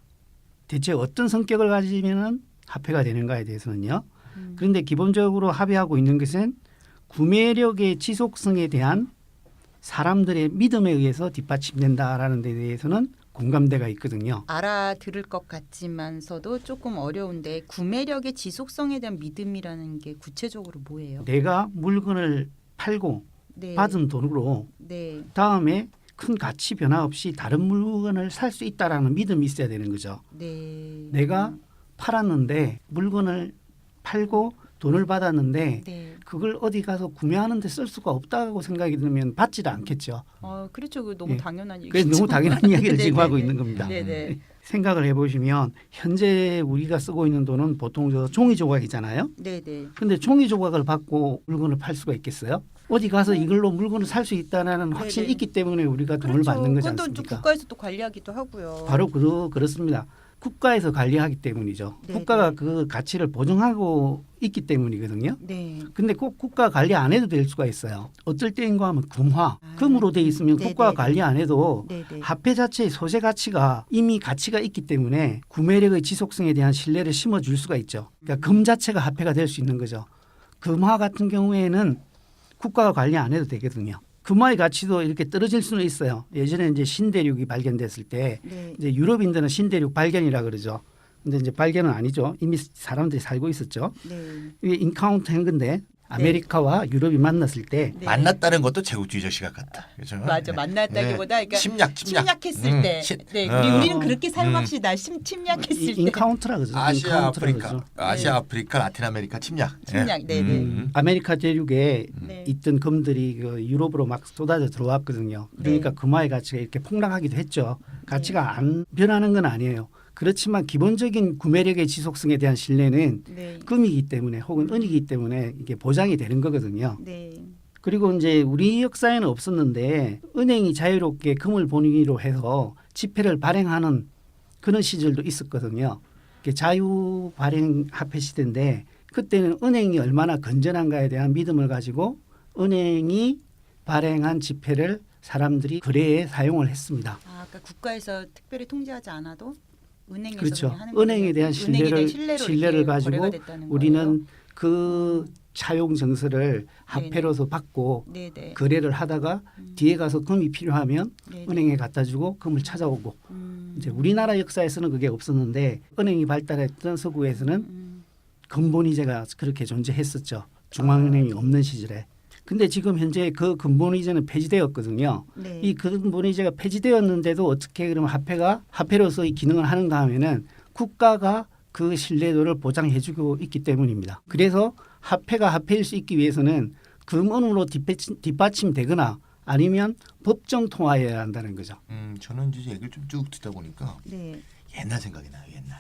대체 어떤 성격을 가지면 화폐가 되는가에 대해서는요. 그런데 기본적으로 합의하고 있는 것은 구매력의 지속성에 대한 사람들의 믿음에 의해서 뒷받침된다라는 데 대해서는 공감대가 있거든요. 알아들을 것 같지만서도 조금 어려운데 구매력의 지속성에 대한 믿음이라는 게 구체적으로 뭐예요? 내가 물건을 팔고 네. 받은 돈으로 네. 다음에 큰 가치 변화 없이 다른 물건을 살 수 있다라는 믿음이 있어야 되는 거죠. 네. 내가 팔았는데 물건을 팔고 돈을 받았는데 네. 그걸 어디 가서 구매하는 데 쓸 수가 없다고 생각이 들면 받지를 않겠죠. 그렇죠. 그 너무 예. 당연한 얘기죠. 그래서 너무 당연한 이야기를 지금 네네네. 하고 있는 겁니다. 네네. 생각을 해보시면 현재 우리가 쓰고 있는 돈은 보통 저 종이 조각이잖아요. 네네. 근데 종이 조각을 받고 물건을 팔 수가 있겠어요? 어디 가서 이걸로 물건을 살 수 있다는 확신이 네네. 있기 때문에 우리가 돈을 그렇죠. 받는 거지 그건 또 않습니까? 국가에서 또 관리하기도 하고요. 바로 그렇습니다. 국가에서 관리하기 때문이죠. 네네. 국가가 그 가치를 보증하고 있기 때문이거든요. 네. 근데 꼭 국가 관리 안 해도 될 수가 있어요. 어떨 때인가 하면 금으로 돼 있으면 네네네. 국가가 관리 안 해도 네네. 화폐 자체의 소재 가치가 이미 가치가 있기 때문에 구매력의 지속성에 대한 신뢰를 심어줄 수가 있죠. 그러니까 금 자체가 화폐가 될 수 있는 거죠. 금화 같은 경우에는 국가가 관리 안 해도 되거든요. 금화의 가치도 이렇게 떨어질 수는 있어요. 예전에 이제 신대륙이 발견됐을 때 네. 이제 유럽인들은 신대륙 발견이라 그러죠. 근데 이제 발견은 아니죠. 이미 사람들이 살고 있었죠. 네. 이게 인카운터 한 건데 아메리카와 유럽이 만났을 때 네. 만났다는 것도 제국주의적 시각 같다. 그렇죠? 맞아. 네. 만났다기보다 그러니까 침략. 침략했을 때. 네. 우리는 그렇게 사용합시다. 침략했을 때. 인카운터라 그러죠. 아시아 인카운터라 아프리카, 그러죠. 아시아 아프리카, 라틴 아메리카 침략. 침략. 네네. 아메리카 대륙에 네. 있던 금들이 그 유럽으로 막 쏟아져 들어왔거든요. 그러니까 네. 금화의 가치가 이렇게 폭락하기도 했죠. 가치가 안 변하는 건 아니에요. 그렇지만 기본적인 구매력의 지속성에 대한 신뢰는 네. 금이기 때문에 혹은 은이기 때문에 이게 보장이 되는 거거든요. 네. 그리고 이제 우리 역사에는 없었는데 은행이 자유롭게 금을 본위로 해서 지폐를 발행하는 그런 시절도 있었거든요. 자유 발행 화폐 시대인데 그때는 은행이 얼마나 건전한가에 대한 믿음을 가지고 은행이 발행한 지폐를 사람들이 거래에 사용을 했습니다. 아까 국가에서 특별히 통제하지 않아도 은행에서 그렇죠. 그냥 하는 은행에 거예요? 대한 은행에 신뢰를 이렇게 가지고 거래가 됐다는 우리는 거예요? 그 차용 정서를 화폐로서 받고 네네. 거래를 하다가 뒤에 가서 금이 필요하면 네네. 은행에 갖다 주고 금을 찾아오고 이제 우리나라 역사에서는 그게 없었는데 은행이 발달했던 서구에서는 금본위제가 그렇게 존재했었죠. 중앙은행이 없는 시절에. 근데 지금 현재 그 근본위제는 폐지되었거든요. 네. 이 근본위제가 폐지되었는데도 어떻게 그러면 화폐가 화폐로서의 기능을 하는가 하면은 국가가 그 신뢰도를 보장해주고 있기 때문입니다. 그래서 화폐가 화폐일 수 있기 위해서는 금은으로 뒷받침되거나 아니면 법정 통화해야 한다는 거죠. 저는 이제 얘기를 좀 쭉 듣다 보니까 네. 옛날 생각이 나요. 옛날.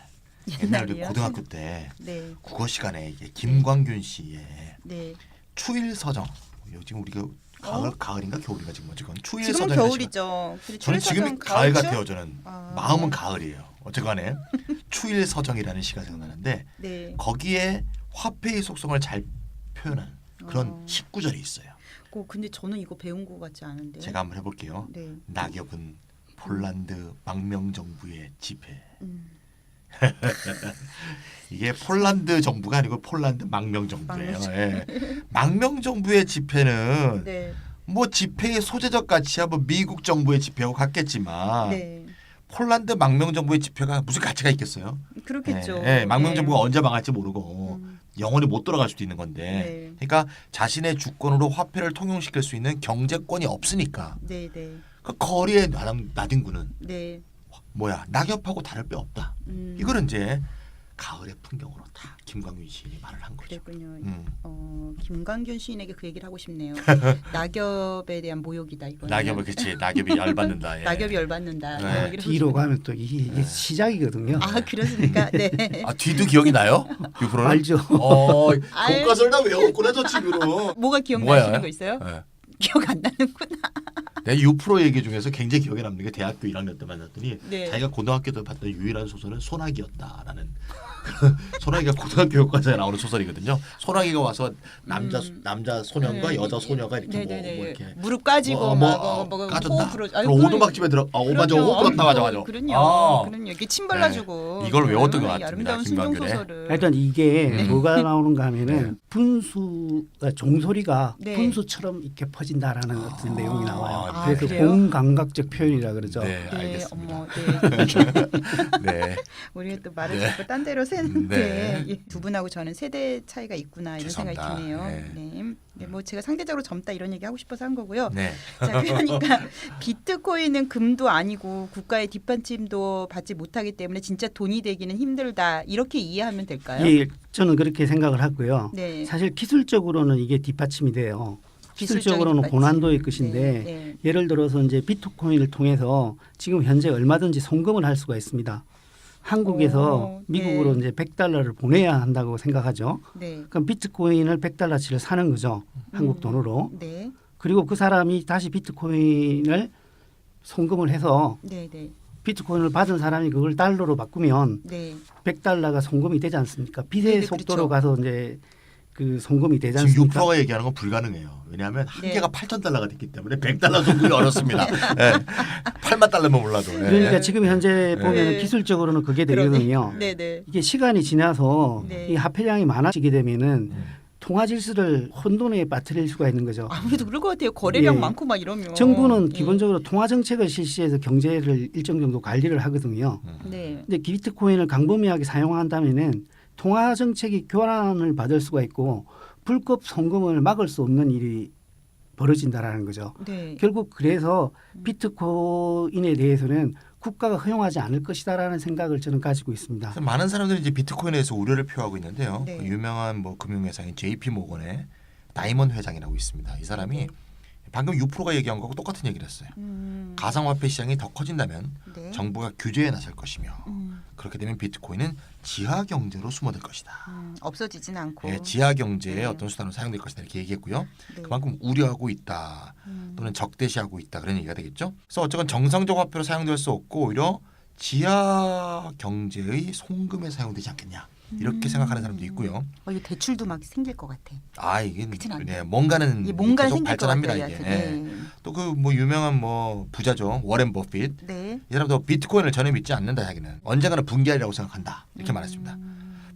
옛날 우리 옛날이요? 고등학교 때 네. 국어 시간에 이게 김광균 씨의 네. 추일서정. 지금 우리가 가을인가 겨울인가 지금 어쨌건 지금은 추일서정. 겨울이죠. 근데 저는 지금이 추일서정 가을 가을쯤? 같아요. 저는 아. 마음은 가을이에요. 어쨌간에 추일서정이라는 시가 생각나는데 네. 거기에 화폐의 속성을 잘 표현한 그런 어. 19절이 있어요. 근데 저는 이거 배운 것 같지 않은데. 제가 한번 해볼게요. 네. 낙엽은 폴란드 망명정부의 지폐. 이게 폴란드 정부가 아니고 폴란드 망명정부예요. 예. 망명정부의 지폐는 네. 뭐 지폐의 소재적 가치야 뭐 미국 정부의 지폐하고 같겠지만 네. 폴란드 망명정부의 지폐가 무슨 가치가 있겠어요? 그렇겠죠. 예, 망명정부가 네. 언제 망할지 모르고 영원히 못 돌아갈 수도 있는 건데 네. 그러니까 자신의 주권으로 화폐를 통용시킬 수 있는 경제권이 없으니까 네, 네. 그 거리에 나뒹구는 네. 뭐야 낙엽하고 다를 바 없다. 이거는 이제 가을의 풍경으로 다 김광균 시인이 말을 한 거죠. 그랬군요. 음. 김광균 시인에게 그 얘기를 하고 싶네요. 낙엽에 대한 모욕이다 이거. 낙엽을 그치 낙엽이 열받는다. 예. 낙엽이 열받는다. 네. 이런 얘기를 뒤로 하고 가면 또 이게 시작이거든요. 싶네요. 아 그렇습니까? 네. 아 뒤도 기억이 나요? 유프로는? 알죠. 교과서를 다 외웠구나 저 친구로. 뭐가 기억나시는 뭐야? 거 있어요? 네. 기억 안 나는구나. 내 유프로 얘기 중에서 굉장히 기억에 남는 게 대학교 1학년 때 만났더니 네. 자기가 고등학교 때 봤던 유일한 소설은 소나기였다라는 소나기가 고등학교 교과서에 나오는 소설이거든요. 소나기가 와서 남자 소년과 네. 여자 소녀가 이렇게 네네네. 뭐 이렇게 무릎 까지고 막 까졌다. 호흡으로 그럼 오두막집에 들어. 맞아 호흡 불었다 맞아. 그럼요. 아. 그럼요. 이게 침 발라주고. 네. 이걸 외웠던 것 얼마나 이 같습니다. 아름다운 순정 김광균의. 소설을. 일단 이게 뭐가 나오는가 네. 하면은 분수가 종소리가 네. 분수처럼 이렇게 퍼진다라는 어떤 내용이 나와요. 아, 그래서 그래요? 공감각적 표현이라 그러죠. 네, 네, 알겠습니다. 어머, 네. 네. 우리가 또 말을 네. 자꾸 딴 데로 새는데 네. 예, 두 분하고 저는 세대 차이가 있구나 이런 죄송합니다. 생각이 드네요. 네. 네. 네, 뭐 제가 상대적으로 젊다 이런 얘기 하고 싶어서 한 거고요. 네. 자, 그러니까 비트코인은 금도 아니고 국가의 뒷받침도 받지 못하기 때문에 진짜 돈이 되기는 힘들다 이렇게 이해하면 될까요? 예, 저는 그렇게 생각을 하고요. 네. 사실 기술적으로는 이게 뒷받침이 돼요. 기술적으로는 뒷받침. 고난도의 것인데 네, 네. 예를 들어서 이제 비트코인을 통해서 지금 현재 얼마든지 송금을 할 수가 있습니다. 한국에서 오, 미국으로 네. 이제 100달러를 보내야 한다고 생각하죠. 네. 그럼 비트코인을 100달러치를 사는 거죠. 한국 돈으로. 네. 그리고 그 사람이 다시 비트코인을 송금을 해서 네, 네. 비트코인을 받은 사람이 그걸 달러로 바꾸면 네. 100달러가 송금이 되지 않습니까? 빛의 네, 네, 속도로 그렇죠. 가서 이제 그 송금이 되지 지금 않습니까? 유프로가 얘기하는 건 불가능해요. 왜냐하면 한 네. 개가 8,000달러가 됐기 때문에 100달러 송금이 어렵습니다. 네. 8만 달러면 몰라도. 네. 그러니까 지금 현재 보면 네. 기술적으로는 그게 되거든요. 네, 네. 이게 시간이 지나서 네. 이 화폐량이 많아지게 되면은 통화 질서를 혼돈에 빠뜨릴 수가 있는 거죠. 아무래도 그럴 것 같아요. 거래량 예. 많고 막 이러면. 정부는 예. 기본적으로 통화 정책을 실시해서 경제를 일정 정도 관리를 하거든요. 네. 근데 비트코인을 광범위하게 사용한다면은 통화 정책이 교란을 받을 수가 있고 불법 송금을 막을 수 없는 일이 벌어진다라는 거죠. 네. 결국 그래서 비트코인에 대해서는 국가가 허용하지 않을 것이다라는 생각을 저는 가지고 있습니다. 그래서 많은 사람들이 이제 비트코인에 대해서 우려를 표하고 있는데요. 네. 그 유명한 뭐 금융회사인 JP 모건의 다이먼 회장이라고 있습니다. 이 사람이 방금 유프로가 얘기한 거하고 똑같은 얘기를 했어요. 가상화폐 시장이 더 커진다면 네. 정부가 규제에 나설 것이며 그렇게 되면 비트코인은 지하 경제로 숨어들 것이다. 없어지진 않고. 예, 지하 경제의 네. 어떤 수단으로 사용될 것이다 이렇게 얘기했고요. 네. 그만큼 우려하고 있다 또는 적대시하고 있다 그런 얘기가 되겠죠. 그래서 어쨌건 정상적 화폐로 사용될 수 없고 오히려 지하 경제의 송금에 사용되지 않겠냐 이렇게 생각하는 사람도 있고요. 이거 대출도 막 생길 것 같아. 아 이게 그렇진 않네. 네, 뭔가는 이게 뭔가 계속 생길 것 발전합니다 같아요. 이게. 네. 또 그 뭐 유명한 뭐 부자죠 워렌 버핏. 네. 이 사람도 비트코인을 전혀 믿지 않는다 자기는 언젠가는 붕괴하리라고 생각한다 이렇게 말했습니다.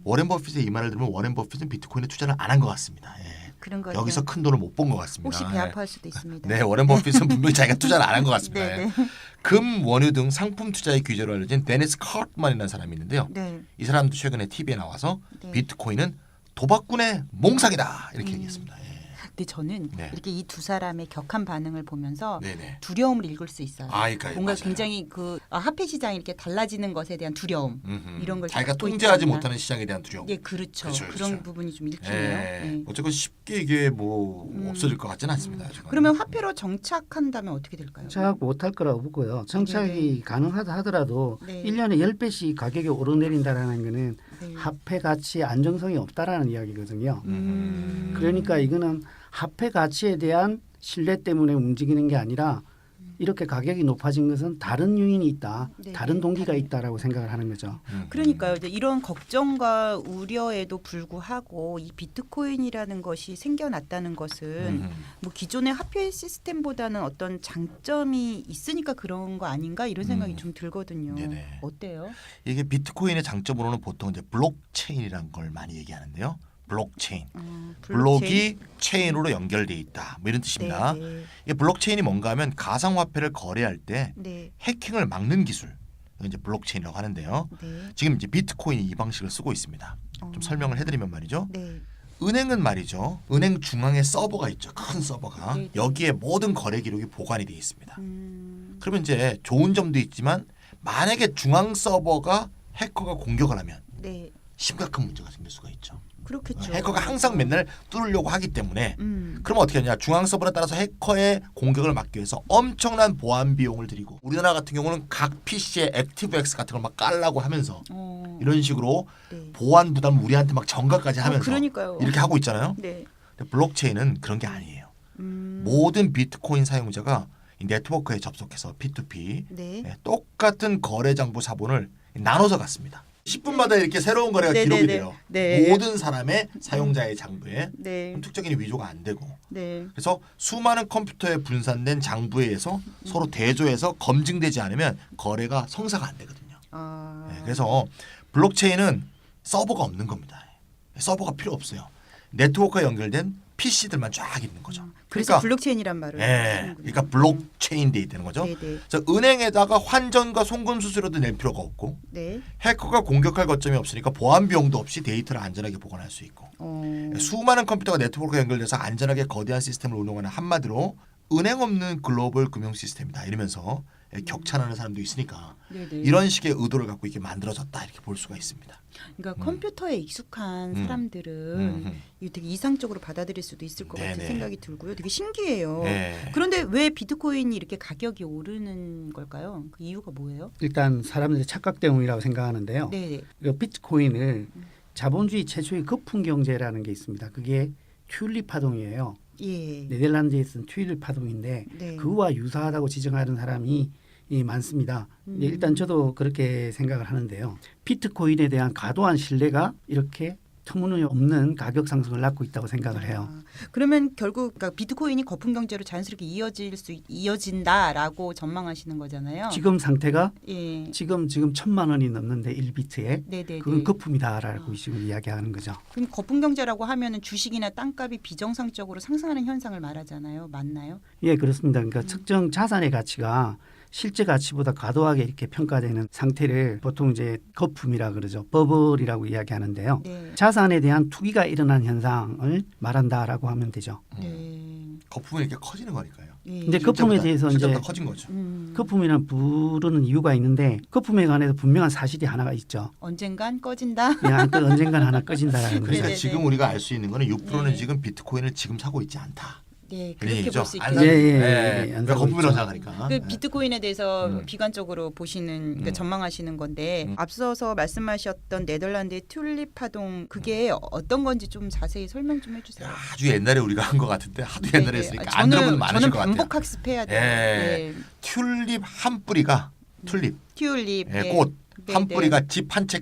워렌 버핏의 이 말을 들으면 워렌 버핏은 비트코인에 투자를 안 한 것 같습니다. 예. 그런 거 여기서 큰 돈을 못 본 것 같습니다. 혹시 배 아파할 수도 있습니다. 네, 워렌 버핏은 분명히 자기가 투자를 안 한 것 같습니다. 네, 네. 금, 원유 등 상품 투자의 규제로 알려진 데니스 카트만이라는 사람이 있는데요. 네. 이 사람도 최근에 TV에 나와서 네. 비트코인은 도박꾼의 몽상이다 이렇게 얘기했습니다. 예. 근데 저는 네. 이렇게 이 두 사람의 격한 반응을 보면서 네네. 두려움을 읽을 수 있어요. 그러니까 뭔가 맞아요. 굉장히 화폐 시장이 이렇게 달라지는 것에 대한 두려움 이런 걸 자기가 갖고 있지 통제하지 않나. 못하는 시장에 대한 두려움. 예, 그렇죠. 그렇죠, 그런 그렇죠. 부분이 좀 읽히네요. 예. 예. 어쨌건 쉽게 이게 뭐 없어질 것 같지는 않습니다. 지금. 그러면 화폐로 정착한다면 어떻게 될까요? 정착 못할 거라고 보고요. 정착이 가능하다 하더라도 네. 1년에 10배씩 가격이 오르내린다라는 거는 네. 화폐 가치 안정성이 없다라는 이야기거든요. 그러니까 이거는 화폐 가치에 대한 신뢰 때문에 움직이는 게 아니라 이렇게 가격이 높아진 것은 다른 요인이 있다, 네, 다른 네, 동기가 다른. 있다라고 생각을 하는 거죠. 그러니까요. 이제 이런 걱정과 우려에도 불구하고 이 비트코인이라는 것이 생겨났다는 것은 뭐 기존의 화폐 시스템보다는 어떤 장점이 있으니까 그런 거 아닌가 이런 생각이 좀 들거든요. 네네. 어때요? 이게 비트코인의 장점으로는 보통 이제 블록체인이라는 걸 많이 얘기하는데요. 블록체인. 블록이 체인으로 연결돼 있다. 뭐 이런 뜻입니다. 네, 이 블록체인이 뭔가 하면 가상화폐를 거래할 때 네, 해킹을 막는 기술. 이건 이제 블록체인이라고 하는데요. 네, 지금 이제 비트코인이 이 방식을 쓰고 있습니다. 좀 설명을 해드리면 말이죠. 네, 은행은 말이죠. 은행 중앙에 서버가 있죠. 큰 서버가. 네. 여기에 모든 거래 기록이 보관이 되어 있습니다. 그러면 그러면 이제 좋은 점도 있지만 만약에 중앙 서버가 해커가 공격을 하면 네, 심각한 문제가 생길 수가 있죠. 그렇겠죠. 해커가 항상 맨날 뚫으려고 하기 때문에 음, 그럼 어떻게 하냐. 중앙 서버에 따라서 해커의 공격을 막기 위해서 엄청난 보안 비용을 들이고 우리나라 같은 경우는 각 PC에 액티브엑스 같은 걸 막 깔라고 하면서 이런 식으로 네. 보안 부담을 우리한테 막 전가까지 하면서 그러니까요. 이렇게 하고 있잖아요. 네. 근데 블록체인은 그런 게 아니에요. 음, 모든 비트코인 사용자가 이 네트워크에 접속해서 P2P 네. 똑같은 거래 정보 자본을 나눠서 갖습니다. 10분마다 이렇게 새로운 거래가 네, 기록이 네, 네. 돼요. 네. 모든 사람의 사용자의 장부에 네. 특정인이 위조가 안 되고 네. 그래서 수많은 컴퓨터에 분산된 장부에 의해서 서로 대조해서 검증되지 않으면 거래가 성사가 안 되거든요. 아. 그래서 블록체인은 서버가 없는 겁니다. 서버가 필요 없어요. 네트워크에 연결된 PC들만 쫙 있는 거죠. 그래서 블록체인이란 말을. 그러니까 블록체인 돼 있다는 거죠. 네, 네. 그래서 은행에다가 환전과 송금 수수료도 낼 필요가 없고 네. 해커가 공격할 거점이 없으니까 보안 비용도 없이 데이터를 안전하게 보관할 수 있고 수많은 컴퓨터가 네트워크에 연결돼서 안전하게 거대한 시스템을 운영하는 한마디로 은행 없는 글로벌 금융 시스템이다 이러면서 격찬하는 사람도 있으니까 네, 네. 이런 식의 의도를 갖고 이게 만들어졌다 이렇게 볼 수가 있습니다. 그러니까 컴퓨터에 익숙한 사람들은 이거 되게 이상적으로 받아들일 수도 있을 것 같은 네네. 생각이 들고요. 되게 신기해요. 네. 그런데 왜 비트코인이 이렇게 가격이 오르는 걸까요? 그 이유가 뭐예요? 일단 사람들의 착각 때문이라고 생각하는데요. 네. 그 비트코인을 자본주의 최초의 거품 경제라는 게 있습니다. 그게 튤립 파동이에요. 예. 네덜란드에 쓴 튤립 파동인데 네. 그와 유사하다고 지정하는 사람이 많습니다. 일단 저도 그렇게 생각을 하는데요. 비트코인에 대한 과도한 신뢰가 이렇게 터무니없는 가격 상승을 낳고 있다고 생각을 해요. 그러면 결국 그러니까 비트코인이 거품 경제로 자연스럽게 이어진다라고 전망하시는 거잖아요. 지금 상태가 예. 지금 1,000만 원이 넘는데 1비트에 네네. 그건 거품이다라고 지금 이야기하는 거죠. 그럼 거품 경제라고 하면은 주식이나 땅값이 비정상적으로 상승하는 현상을 말하잖아요. 맞나요? 예, 그렇습니다. 그러니까 특정 자산의 가치가 실제 가치보다 과도하게 이렇게 평가되는 상태를 보통 이제 거품이라 그러죠. 버블이라고 이야기하는데요. 네. 자산에 대한 투기가 일어난 현상을 말한다라고 하면 되죠. 네. 거품이 이렇게 커지는 거니까요. 예. 근데 거품에 대해서 이제 실제보다 커진 거죠. 거품이란 부르는 이유가 있는데 거품에 관해서 분명한 사실이 하나가 있죠. 언젠간 꺼진다. 그냥 그 언젠간 하나 꺼진다라는 그러니까 거죠. 네네네. 지금 우리가 알 수 있는 거는 6%는 네. 지금 비트코인을 지금 사고 있지 않다. 네, 그런 그렇게 얘기죠. 볼 수 안 있겠네요. 사고 예, 예, 예, 예, 안 그러니까 사고 거품이라고 있죠. 생각하니까. 그 예. 비트코인에 대해서 비관적으로 보시는 그러니까 전망하시는 건데 앞서서 말씀하셨던 네덜란드의 튤립 파동 그게 어떤 건지 좀 자세히 설명 좀 해주세요. 아주 옛날에 우리가 한 것 같은데 하도 옛날에 네네. 했으니까 안 들어본 분 많으실 저는 것 같아요. 반복 학습해야 돼요. 예. 네. 튤립 한 뿌리가 튤립 튤립 예, 네. 꽃 한 네, 뿌리가 집 한 채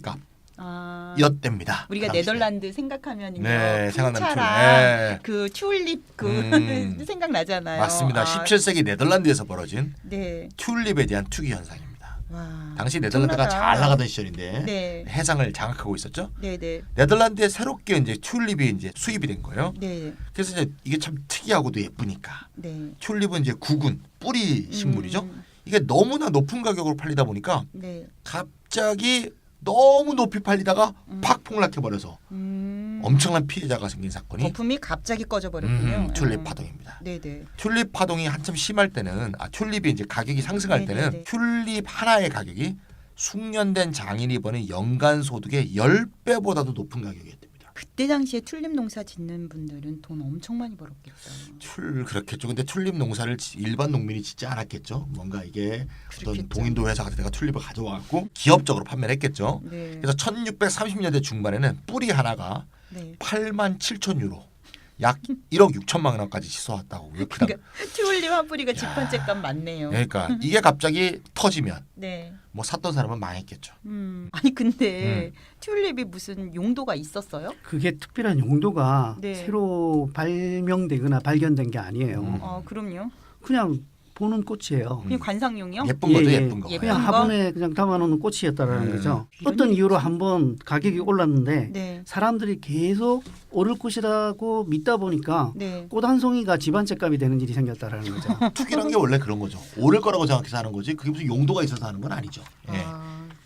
아, 값이었답니다. 우리가 그 당시에. 네덜란드 생각하면 네, 생각나는 풍차랑 튤립. 그 튤립 그 생각나잖아요. 맞습니다. 아, 17세기 네덜란드에서 벌어진 네. 튤립에 대한 투기 현상입니다. 와. 당시 네덜란드가 엄청나다. 잘 나가던 시절인데 네. 해상을 장악하고 있었죠. 네네. 네덜란드에 새롭게 이제 튤립이 이제 수입이 된 거예요. 네. 그래서 이제 이게 참 특이하고도 예쁘니까 네. 튤립은 이제 구근 뿌리 식물이죠. 이게 너무나 높은 가격으로 팔리다 보니까 네. 갑자기 너무 높이 팔리다가 팍 폭락해버려서 음. 엄청난 피해자가 생긴 사건이 거품이 갑자기 꺼져버렸군요. 튤립 파동입니다. 네네. 튤립 파동이 한참 심할 때는 튤립이 이제 가격이 상승할 때는 네네네. 튤립 하나의 가격이 숙련된 장인이 버는 연간 소득의 10배보다도 높은 가격이었답니다. 그때 당시에 튤립 농사 짓는 분들은 돈 엄청 많이 벌었겠죠. 그렇겠죠. 근데 튤립 농사를 일반 농민이 짓지 않았겠죠. 뭔가 이게 어떤 그렇겠죠. 동인도 회사 같은 데가 튤립을 가져와갖고 기업적으로 판매를 했겠죠. 네. 그래서 1630년대 중반에는 뿌리 하나가 네. 8만 7천 유로, 약 1억 6천만 원까지 치솟았다고. 그러니까 튤립 한 뿌리가 집 한 채 값 맞네요. 그러니까 이게 갑자기 터지면 네. 뭐 샀던 사람은 망했겠죠. 아니 근데 튤립이 무슨 용도가 있었어요? 그게 특별한 용도가 네. 새로 발명되거나 발견된 게 아니에요. 그럼요. 그냥 보는 꽃이에요. 그냥 관상용이요? 예쁜 거죠, 예, 예쁜 거. 예쁜 그냥 거? 화분에 그냥 담아놓는 꽃이었다라는 거죠. 이런 어떤 얘기지. 이유로 한번 가격이 올랐는데 네. 사람들이 계속 오를 것이라고 믿다 보니까 네. 꽃 한 송이가 집 한 채 값이 되는 일이 생겼다라는 거죠. 투기란 게 원래 그런 거죠. 오를 거라고 생각해서 하는 거지. 그게 무슨 용도가 있어서 하는 건 아니죠. 예.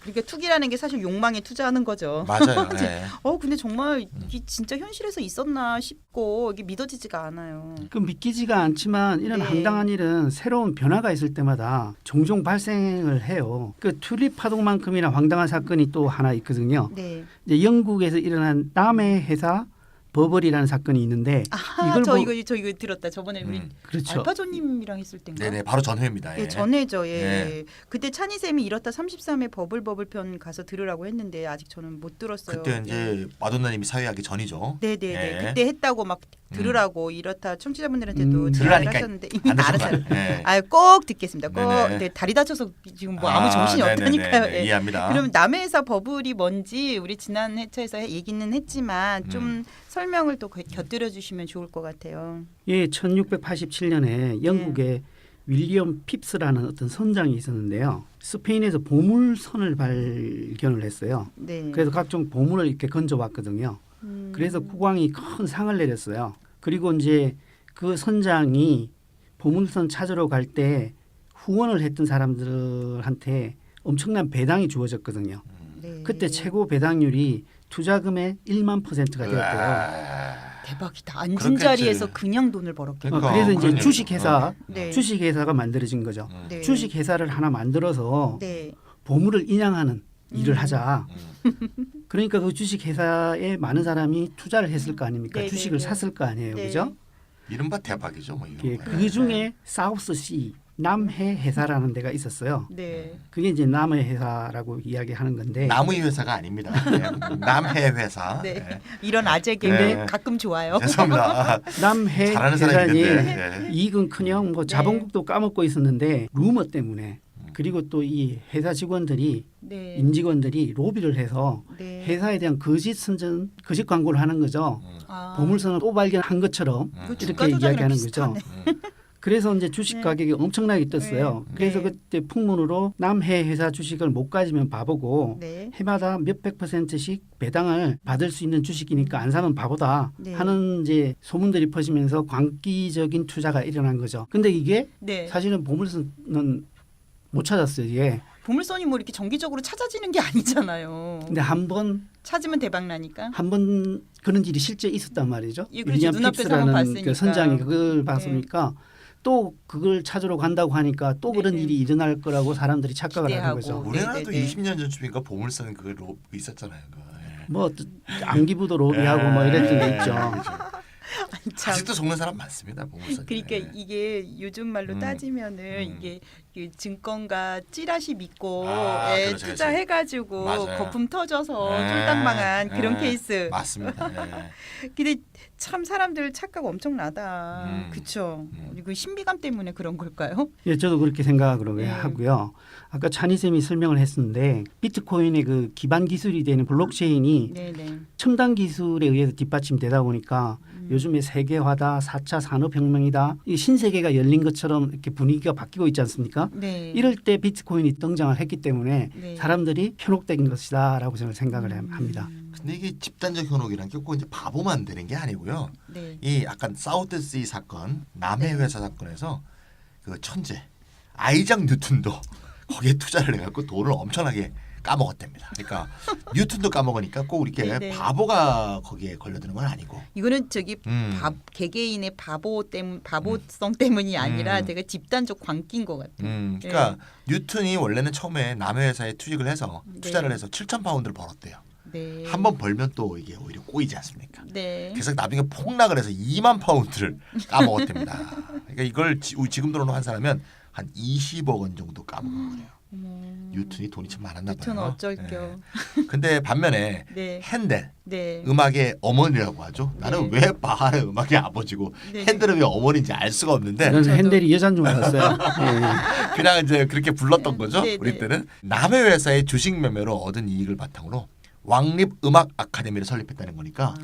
그러니까 투기라는 게 사실 욕망에 투자하는 거죠. 맞아요. 예. 근데 정말 이게 진짜 현실에서 있었나 싶고 이게 믿어지지가 않아요. 그 믿기지가 않지만 이런 네. 황당한 일은 새로운 변화가 있을 때마다 종종 발생을 해요. 그 튤립 파동만큼이나 황당한 사건이 또 하나 있거든요. 네. 이제 영국에서 일어난 남해 회사 버블이라는 사건이 있는데 이걸 저 보- 이거 들었다. 저번에 우리 그렇죠. 알파조님이랑 했을 때인가? 네네, 바로 전회입니다. 예. 예, 전에죠. 예. 네. 그때 찬희 쌤이 이렇다 33회 버블 편 가서 들으라고 했는데 아직 저는 못 들었어요. 그때 이제 마돈나님이 사회하기 전이죠. 네네네. 예. 그때 했다고 막 들으라고 이렇다 청취자분들한테도 제안을 들으라니까 하셨는데 안 알았어요. 되셨나요? 예. 꼭 듣겠습니다. 꼭 네네. 네, 다리 다쳐서 지금 뭐 아무 정신이 없다니까요. 네네네, 예. 이해합니다. 그럼 남의 회사 버블이 뭔지 우리 지난 회차에서 얘기는 했지만 좀 설명을 또 곁들여 주시면 좋을 것 같아요. 예, 1687년에 영국의 윌리엄 핍스라는 어떤 선장이 있었는데요. 스페인에서 보물선을 발견을 했어요. 네. 그래서 각종 보물을 이렇게 건져왔거든요. 그래서 국왕이 큰 상을 내렸어요. 그리고 이제 그 선장이 보물선 찾으러 갈 때 후원을 했던 사람들한테 엄청난 배당이 주어졌거든요. 네. 그때 최고 배당률이 투자금의 1만%가 되었대요. 대박이다. 앉은 그렇겠지. 자리에서 그냥 돈을 벌었겠네. 그러니까 그래서 이제 그런 주식회사, 네. 주식회사가 만들어진 거죠. 네. 주식회사를 하나 만들어서 네. 보물을 인양하는 일을 하자. 그러니까 그 주식회사에 많은 사람이 투자를 했을 거 아닙니까? 네, 주식을 네, 네. 샀을 거 아니에요, 네. 그죠? 이른바 대박이죠. 뭐 이런 예, 거. 그 중에 사우스시 남해 회사라는 데가 있었어요. 네. 그게 이제 남해 회사라고 이야기하는 건데 나무의 회사가 아닙니다. 예. 남해 회사. 네. 예. 이런 아재 근데- 개그 가끔 좋아요. 죄송합니다. 남해 잘하는 사람이 회사니 있는데. 예. 이익은커녕 뭐 네. 자본국도 까먹고 있었는데 루머 때문에 그리고 또 이 회사 직원들이 네. 임직원들이 로비를 해서 네. 회사에 대한 거짓 선전, 거짓 광고를 하는 거죠. 아. 보물선을 또 발견한 것처럼 그 이렇게 주가 조작이랑 이야기하는 거죠. 비슷하네. 그래서 이제 주식 네. 가격이 엄청나게 떴어요. 네. 그래서 네. 그때 풍문으로 남해 회사 주식을 못 가지면 바보고 네. 해마다 몇백 %씩 배당을 받을 수 있는 주식이니까 안 사면 바보다 네. 하는 이제 소문들이 퍼지면서 광기적인 투자가 일어난 거죠. 근데 이게 네. 사실은 보물선은 못 찾았어요. 이게. 보물선이 뭐 이렇게 정기적으로 찾아지는 게 아니잖아요. 근데 한 번 찾으면 대박 나니까. 그런 일이 실제 있었단 말이죠. 예, 그렇죠. 윌리엄 눈앞에서 한번 핍스라는 봤으니까. 그 선장이 그걸 봤으니까 또 그걸 찾으러 간다고 하니까 또 그런 네네. 일이 일어날 거라고 사람들이 착각을 하는 기대하고. 거죠. 우리나라도 네, 네, 네. 20년 전쯤인가 보물선 그 있었잖아요. 그거. 예. 뭐 안기부도 로비하고 뭐 이랬던 게 있죠. 아니, 참. 아직도 속는 사람 많습니다. 보물선. 그러니까 이게 요즘 말로 따지면은 이게 그 증권가 찌라시 믿고 예, 그렇죠, 투자해가지고 맞아요. 거품 터져서 예. 쫄딱망한 그런 예. 케이스. 맞습니다. 예. 근데 참 사람들 착각 엄청나다. 그렇죠. 그리고 신비감 때문에 그런 걸까요? 예, 저도 그렇게 생각을 네. 하고요. 아까 찬희 쌤이 설명을 했었는데 비트코인의 그 기반 기술이 되는 블록체인이 네네. 첨단 기술에 의해서 뒷받침되다 보니까 요즘에 세계화다, 4차 산업혁명이다, 이 신세계가 열린 것처럼 이렇게 분위기가 바뀌고 있지 않습니까? 네. 이럴 때 비트코인이 등장을 했기 때문에 네. 사람들이 현혹된 것이다라고 저는 생각을 합니다. 근데 이게 집단적 현혹이란 게 꼭 이제 바보만 되는 게 아니고요. 네. 이 약간 사우스시 사건, 남해 회사 사건에서 그 천재 아이작 뉴턴도 거기에 투자를 해갖고 돈을 엄청나게 까먹었답니다. 그러니까 뉴턴도 까먹으니까 꼭 이렇게 네네. 바보가 거기에 걸려드는 건 아니고. 이거는 저기 개개인의 바보성 때문이 아니라 되게 집단적 광기인 것 같아요. 그러니까 뉴턴이 원래는 처음에 남의 회사에 투자를 해서 투자를 해서 7,000파운드를 벌었대요. 네. 한 번 벌면 또 이게 오히려 꼬이지 않습니까? 네. 그래서 나중에 폭락을 해서 2만 파운드를 까먹었답니다. 그러니까 이걸 지금 돈으로 환산하면 한 20억 원 정도 까먹은 거예요. 뉴턴이 돈이 참 많았나 봐요. 뉴턴은 어쩔 겨. 근데 반면에 네. 핸델 네. 음악의 어머니라고 하죠. 나는 왜 바하의 음악의 아버지고 네. 핸델은 왜 어머니인지 알 수가 없는데 저는 핸델이 여자인 줄 알았어요. 예. 그냥 이제 그렇게 불렀던 거죠. 네, 우리 네. 때는 남의 회사의 주식 매매로 얻은 이익을 바탕으로 왕립 음악 아카데미를 설립했다는 거니까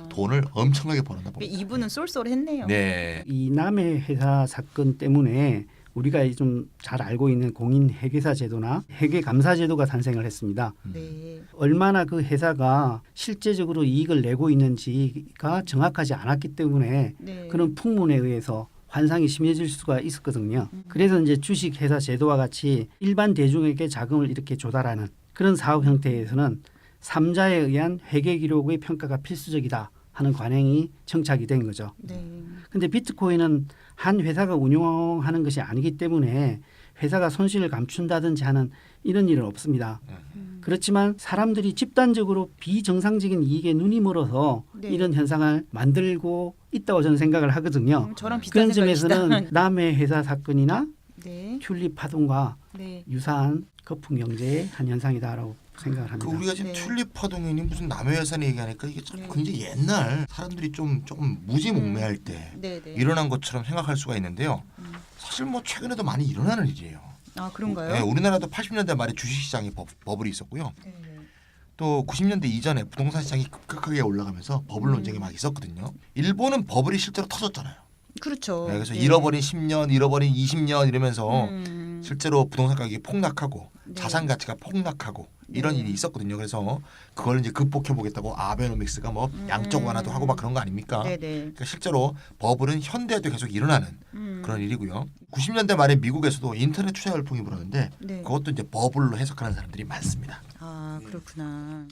돈을 엄청나게 벌었나 봅니다. 이분은 쏠쏠했네요. 네. 이 남의 회사 사건 때문에 우리가 좀 잘 알고 있는 공인 회계사 제도나 회계 감사 제도가 탄생을 했습니다. 네. 얼마나 그 회사가 실제적으로 이익을 내고 있는지가 정확하지 않았기 때문에 네. 그런 풍문에 의해서 환상이 심해질 수가 있었거든요. 그래서 이제 주식 회사 제도와 같이 일반 대중에게 자금을 이렇게 조달하는 그런 사업 형태에서는 3자에 의한 회계 기록의 평가가 필수적이다 하는 관행이 정착이 된 거죠. 네. 근데 비트코인은 한 회사가 운용하는 것이 아니기 때문에 회사가 손실을 감춘다든지 하는 이런 일은 없습니다. 그렇지만 사람들이 집단적으로 비정상적인 이익에 눈이 멀어서 네. 이런 현상을 만들고 있다고 저는 생각을 하거든요. 저랑 비슷한 그런 점에서는 생각이시다. 남의 회사 사건이나 네. 튤립 파동과 네. 유사한 거품 경제의 한 현상이다라고 생각을 그 합니다. 우리가 지금 네. 튤립 파동이니 무슨 남의 회사니 얘기하니까 이게 참 네. 굉장히 옛날 사람들이 조금 무지몽매할 때 네, 네. 일어난 것처럼 생각할 수가 있는데요. 사실 뭐 최근에도 많이 일어나는 일이에요. 아, 그런가요? 네, 우리나라도 80년대 말에 주식시장에 버블이 있었고요. 네. 또 90년대 이전에 부동산 시장이 급격하게 올라가면서 버블 논쟁이 막 있었거든요. 일본은 버블이 실제로 터졌잖아요. 그렇죠. 네, 그래서 네. 잃어버린 10년, 잃어버린 20년 이러면서 음. 실제로 부동산 가격이 폭락하고 네. 자산 가치가 폭락하고 이런 네. 일이 있었거든요. 그래서 그걸 이제 극복해 보겠다고 아베노믹스가 뭐 양적 완화도 하고 막 그런 거 아닙니까? 네네. 그러니까 실제로 버블은 현대에도 계속 일어나는 그런 일이고요. 90년대 말에 미국에서도 인터넷 투자 열풍이 불었는데 네. 그것도 이제 버블로 해석하는 사람들이 많습니다. 아, 그렇구나.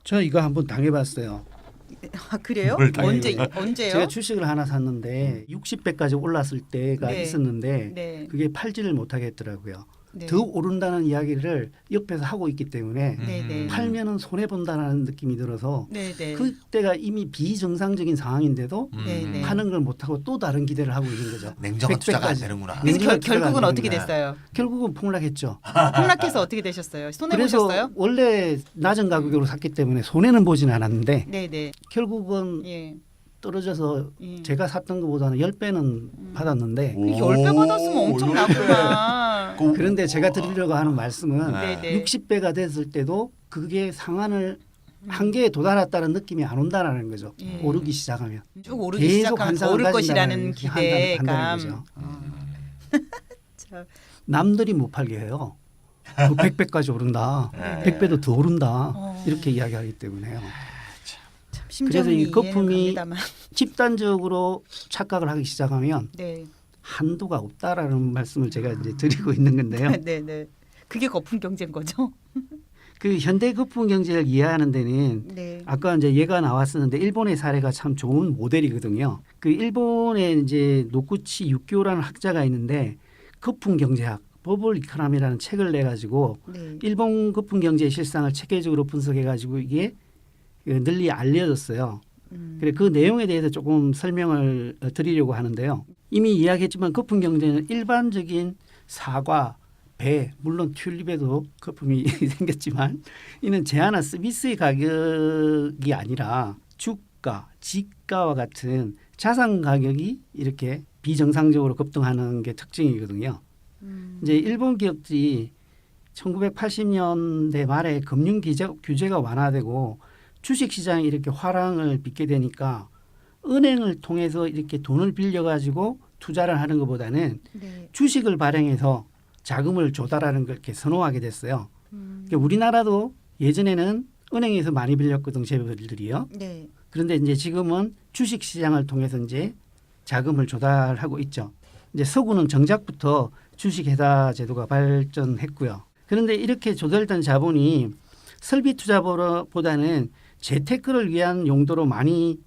저 이거 한번 당해봤어요. 아, 그래요? 뭘 당해요? 언제요? 제가 주식을 하나 샀는데 60배까지 올랐을 때가 네. 있었는데 네. 그게 팔지를 못하겠더라고요. 네. 더 오른다는 이야기를 옆에서 하고 있기 때문에 네네. 팔면은 손해 본다는 느낌이 들어서 네네. 그때가 이미 비정상적인 상황인데도 네네. 파는 걸 못하고 또 다른 기대를 하고 있는 거죠. 냉정한 투자가 안 100배까지. 되는구나. 그래서 냉정한 투자가 결국은 안 어떻게 됩니다. 됐어요? 결국은 폭락했죠. 폭락해서 어떻게 되셨어요? 손해 그래서 보셨어요? 원래 낮은 가격으로 샀기 때문에 손해는 보지는 않았는데 네네. 결국은 예. 떨어져서 예. 제가 샀던 것보다는 10배는 받았는데 오. 10배 받았으면 엄청 나구나. 그런데 제가 드리려고 하는 말씀은 네네. 60배가 됐을 때도 그게 상한을 한계에 도달했다는 느낌이 안 온다라는 거죠. 예. 오르기 시작하면. 쭉 오르기 계속 시작하면 더 환상을 오를 가진다는 것이라는 판단하는 기대감. 거죠. 자, 남들이 못 팔게 해요. 100배까지 오른다. 네. 100배도 더 오른다. 어. 이렇게 이야기하기 때문에요. 참 그래서 심정이 이 거품이 이해는 갑니다만. 집단적으로 착각을 하기 시작하면 네. 한도가 없다라는 말씀을 제가 이제 드리고 있는 건데요. 네네. 그게 거품 경제인 거죠? 그 현대 거품 경제를 이해하는 데는 네. 아까 이제 얘가 나왔었는데 일본의 사례가 참 좋은 모델이거든요. 그 일본의 이제 노구치 육교라는 학자가 있는데 거품 경제학 버블 이코노미라는 책을 내 가지고 네. 일본 거품 경제의 실상을 체계적으로 분석해 가지고 이게 널리 알려졌어요. 그래 그 내용에 대해서 조금 설명을 드리려고 하는데요. 이미 이야기했지만 거품 경제는 일반적인 사과, 배, 물론 튤립에도 거품이 생겼지만 이는 제한한 서비스의 가격이 아니라 주가, 지가와 같은 자산 가격이 이렇게 비정상적으로 급등하는 게 특징이거든요. 이제 일본 기업들이 1980년대 말에 금융 규제가 완화되고 주식 시장이 이렇게 화랑을 빚게 되니까 은행을 통해서 이렇게 돈을 빌려 가지고 투자를 하는 것보다는 네. 주식을 발행해서 자금을 조달하는 걸 이렇게 선호하게 됐어요. 그러니까 우리나라도 예전에는 은행에서 많이 빌렸거든 재벌들이요. 네. 그런데 이제 지금은 주식 시장을 통해서 이제 자금을 조달하고 있죠. 이제 서구는 정작부터 주식 회사 제도가 발전했고요. 그런데 이렇게 조달된 자본이 설비 투자보다는 재테크를 위한 용도로 많이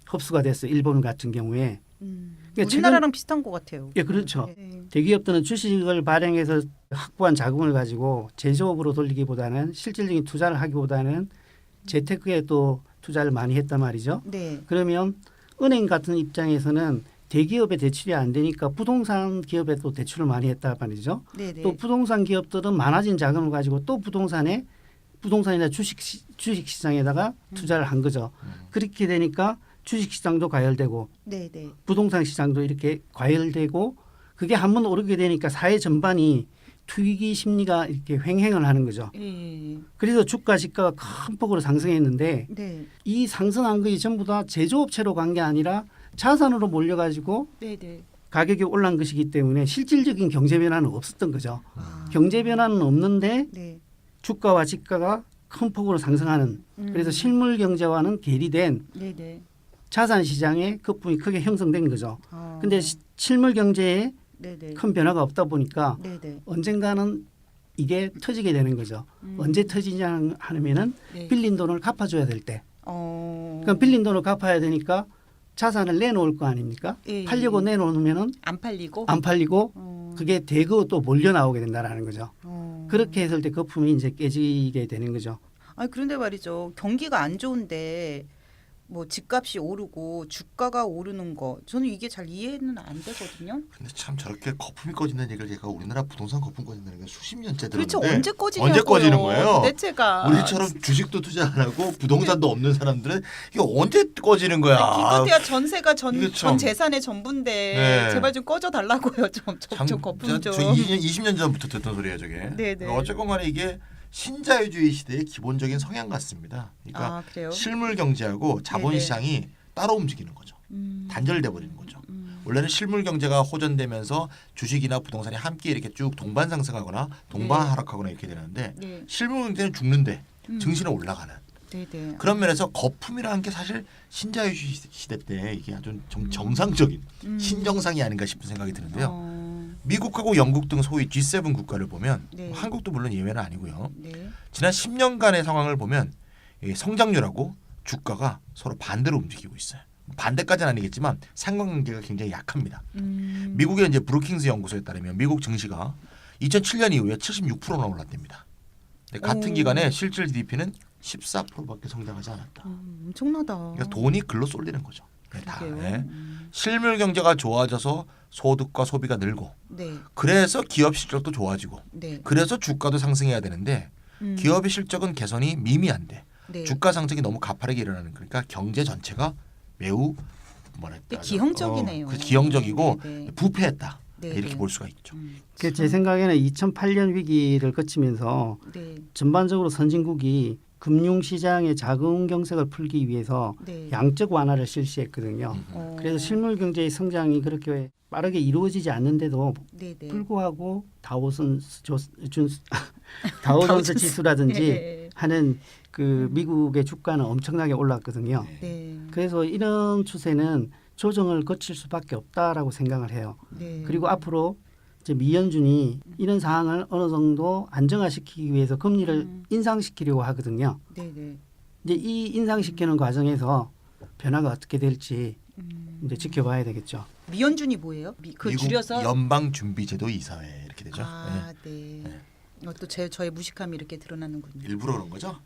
흡수가 됐어요. 일본 같은 경우에. 그러니까 우리나라랑 비슷한 것 같아요. 예, 그렇죠. 네. 대기업들은 주식을 발행해서 확보한 자금을 가지고 제조업으로 돌리기보다는 실질적인 투자를 하기보다는 재테크에 또 투자를 많이 했단 말이죠. 네. 그러면 은행 같은 입장에서는 대기업에 대출이 안 되니까 부동산 기업에 또 대출을 많이 했단 말이죠. 네. 네. 또 부동산 기업들은 많아진 자금을 가지고 또 부동산이나 주식 시장에다가 투자를 한 거죠. 그렇게 되니까 주식 시장도 과열되고 네. 네. 부동산 시장도 이렇게 과열되고 그게 한번 오르게 되니까 사회 전반이 투기 심리가 이렇게 횡행을 하는 거죠. 예. 그래서 주가 지가가 큰 폭으로 상승했는데 네. 이 상승한 것이 전부 다 제조업체로 간 게 아니라 자산으로 몰려가지고 네. 네. 가격이 올라간 것이기 때문에 실질적인 경제 변화는 없었던 거죠. 아. 경제 변화는 없는데 네. 주가와 지가가 큰 폭으로 상승하는 그래서 실물 경제와는 괴리된 네. 네. 자산 시장의 거품이 크게 형성된 거죠. 아. 근데 실물 경제에 네. 네. 큰 변화가 없다 보니까 네. 네. 언젠가는 이게 터지게 되는 거죠. 언제 터지냐 하면은 네. 빌린 돈을 갚아줘야 될 때. 어. 그러니까 빌린 돈을 갚아야 되니까 자산을 내놓을 거 아닙니까? 예. 팔려고 내놓으면은 안 팔리고. 안 팔리고 어. 그게 대거 또 몰려 나오게 된다라는 거죠. 어. 그렇게 했을 때 거품이 이제 깨지게 되는 거죠. 아니 그런데 말이죠. 경기가 안 좋은데 뭐 집값이 오르고 주가가 오르는 거 저는 이게 잘 이해는 안 되거든요. 근데 참 저렇게 거품이 꺼진다는 얘기를 제가 우리나라 부동산 거품 꺼진다는 게 수십 년째 그렇죠. 들었는데 언제 꺼지냐고요. 언제 꺼지는 거예요? 대체가. 우리처럼 주식도 투자 안 하고 부동산도 없는 사람들은 이게 언제 꺼지는 거야? 기껏해야 전세가 전 이게 참- 재산의 전부인데 네. 제발 좀 꺼져 달라고요. 좀 거품 좀. 저 20년 전부터 듣던 소리예요, 저게. 네네. 어쨌건 간에 이게 신자유주의 시대의 기본적인 성향 같습니다. 그러니까 아 그래요? 실물 경제하고 자본 네네. 시장이 따로 움직이는 거죠. 단절돼 버리는 거죠. 원래는 실물 경제가 호전되면서 주식이나 부동산이 함께 이렇게 쭉 동반 상승하거나 동반 네. 하락하거나 이렇게 되는데 네. 실물 경제는 죽는데 증시는 올라가는 네네. 그런 면에서 거품이라는 게 사실 신자유주의 시대 때 이게 아주 정상적인 신정상이 아닌가 싶은 생각이 드는데요. 미국하고 영국 등 소위 G7 국가를 보면 네. 한국도 물론 예외는 아니고요. 네. 지난 10년간의 상황을 보면 이 성장률하고 주가가 서로 반대로 움직이고 있어요. 반대까지는 아니겠지만 상관관계가 굉장히 약합니다. 미국의 이제 브루킹스 연구소에 따르면 미국 증시가 2007년 이후에 76%나 올랐답니다. 근데 같은 오. 기간에 실질 GDP는 14%밖에 성장하지 않았다. 엄청나다. 그러니까 돈이 글로 쏠리는 거죠. 다. 그러게요. 예. 실물 경제가 좋아져서 소득과 소비가 늘고 네. 그래서 기업 실적도 좋아지고 네. 그래서 주가도 상승해야 되는데 기업의 실적은 개선이 미미한데 네. 주가 상승이 너무 가파르게 일어나는 그러니까 경제 전체가 매우 네, 기형적이네요. 기형적이고 네, 네. 부패했다 네, 이렇게 네. 볼 수가 있죠. 제 생각에는 2008년 위기를 거치면서 네. 전반적으로 선진국이 금융시장의 자금 경색을 풀기 위해서 네. 양적 완화를 실시했거든요. 어. 그래서 실물 경제의 성장이 그렇게 빠르게 이루어지지 않는데도 네, 네. 불구하고 다우존스 지수라든지 네. 하는 그 미국의 주가는 엄청나게 올랐거든요. 네. 그래서 이런 추세는 조정을 거칠 수밖에 없다라고 생각을 해요. 네. 그리고 앞으로 이제 미연준이 이런 상황을 어느 정도 안정화시키기 위해서 금리를 인상시키려고 하거든요. 네, 네. 이제 이 인상시키는 과정에서 변화가 어떻게 될지 이제 지켜봐야 되겠죠. 미연준이 뭐예요? 그 미국 줄여서 연방준비제도 이사회 이렇게 되죠. 아, 네. 이것도 저의 무식함이 이렇게 드러나는군요. 일부러 그런 거죠.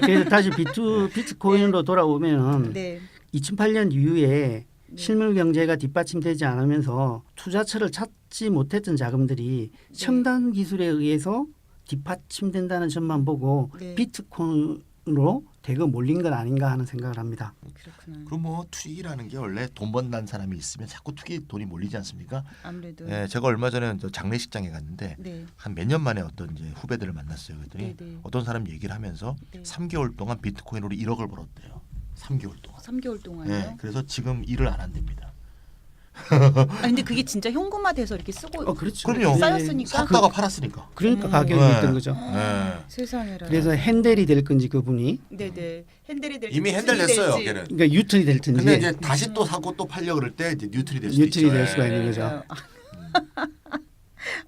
그래서 다시 비트코인으로 돌아오면 네. 2008년 이후에 실물 경제가 뒷받침되지 않으면서 투자처를 찾지 못했던 자금들이 첨단 기술에 의해서 뒷받침된다는 점만 보고 네. 비트코인으로 대거 몰린 건 아닌가 하는 생각을 합니다. 그렇구나. 그럼 뭐 투기라는 게 원래 돈 번다는 사람이 있으면 자꾸 투기 돈이 몰리지 않습니까? 아무래도 예, 제가 얼마 전에 저 장례식장에 갔는데 네. 한 몇 년 만에 어떤 이제 후배들을 만났어요. 그랬더니 네, 네. 어떤 사람 얘기를 하면서 네. 3개월 동안 비트코인으로 1억을 벌었대요. 3개월 동안. 3개월 동안요. 예, 그래서 지금 일을 안 한답니다. 아 근데 그게 진짜 현금화돼서 이렇게 쓰고 그렇죠. 그럼요. 쌓였으니까. 샀다가 팔았으니까. 그러니까 가격이 네. 있던 거죠. 예. 세상에라. 그래서 핸들이 될 건지 그분이 네네 핸들이 될지 이미 핸들 됐어요. 될지. 걔는. 그러니까 유턴이 될 텐지 근데 이제 다시 또 사고 또 팔려 그럴 때 이제 뉴트리 될 수도 뉴트리 있죠. 될 예. 수가 있는 네. 거죠.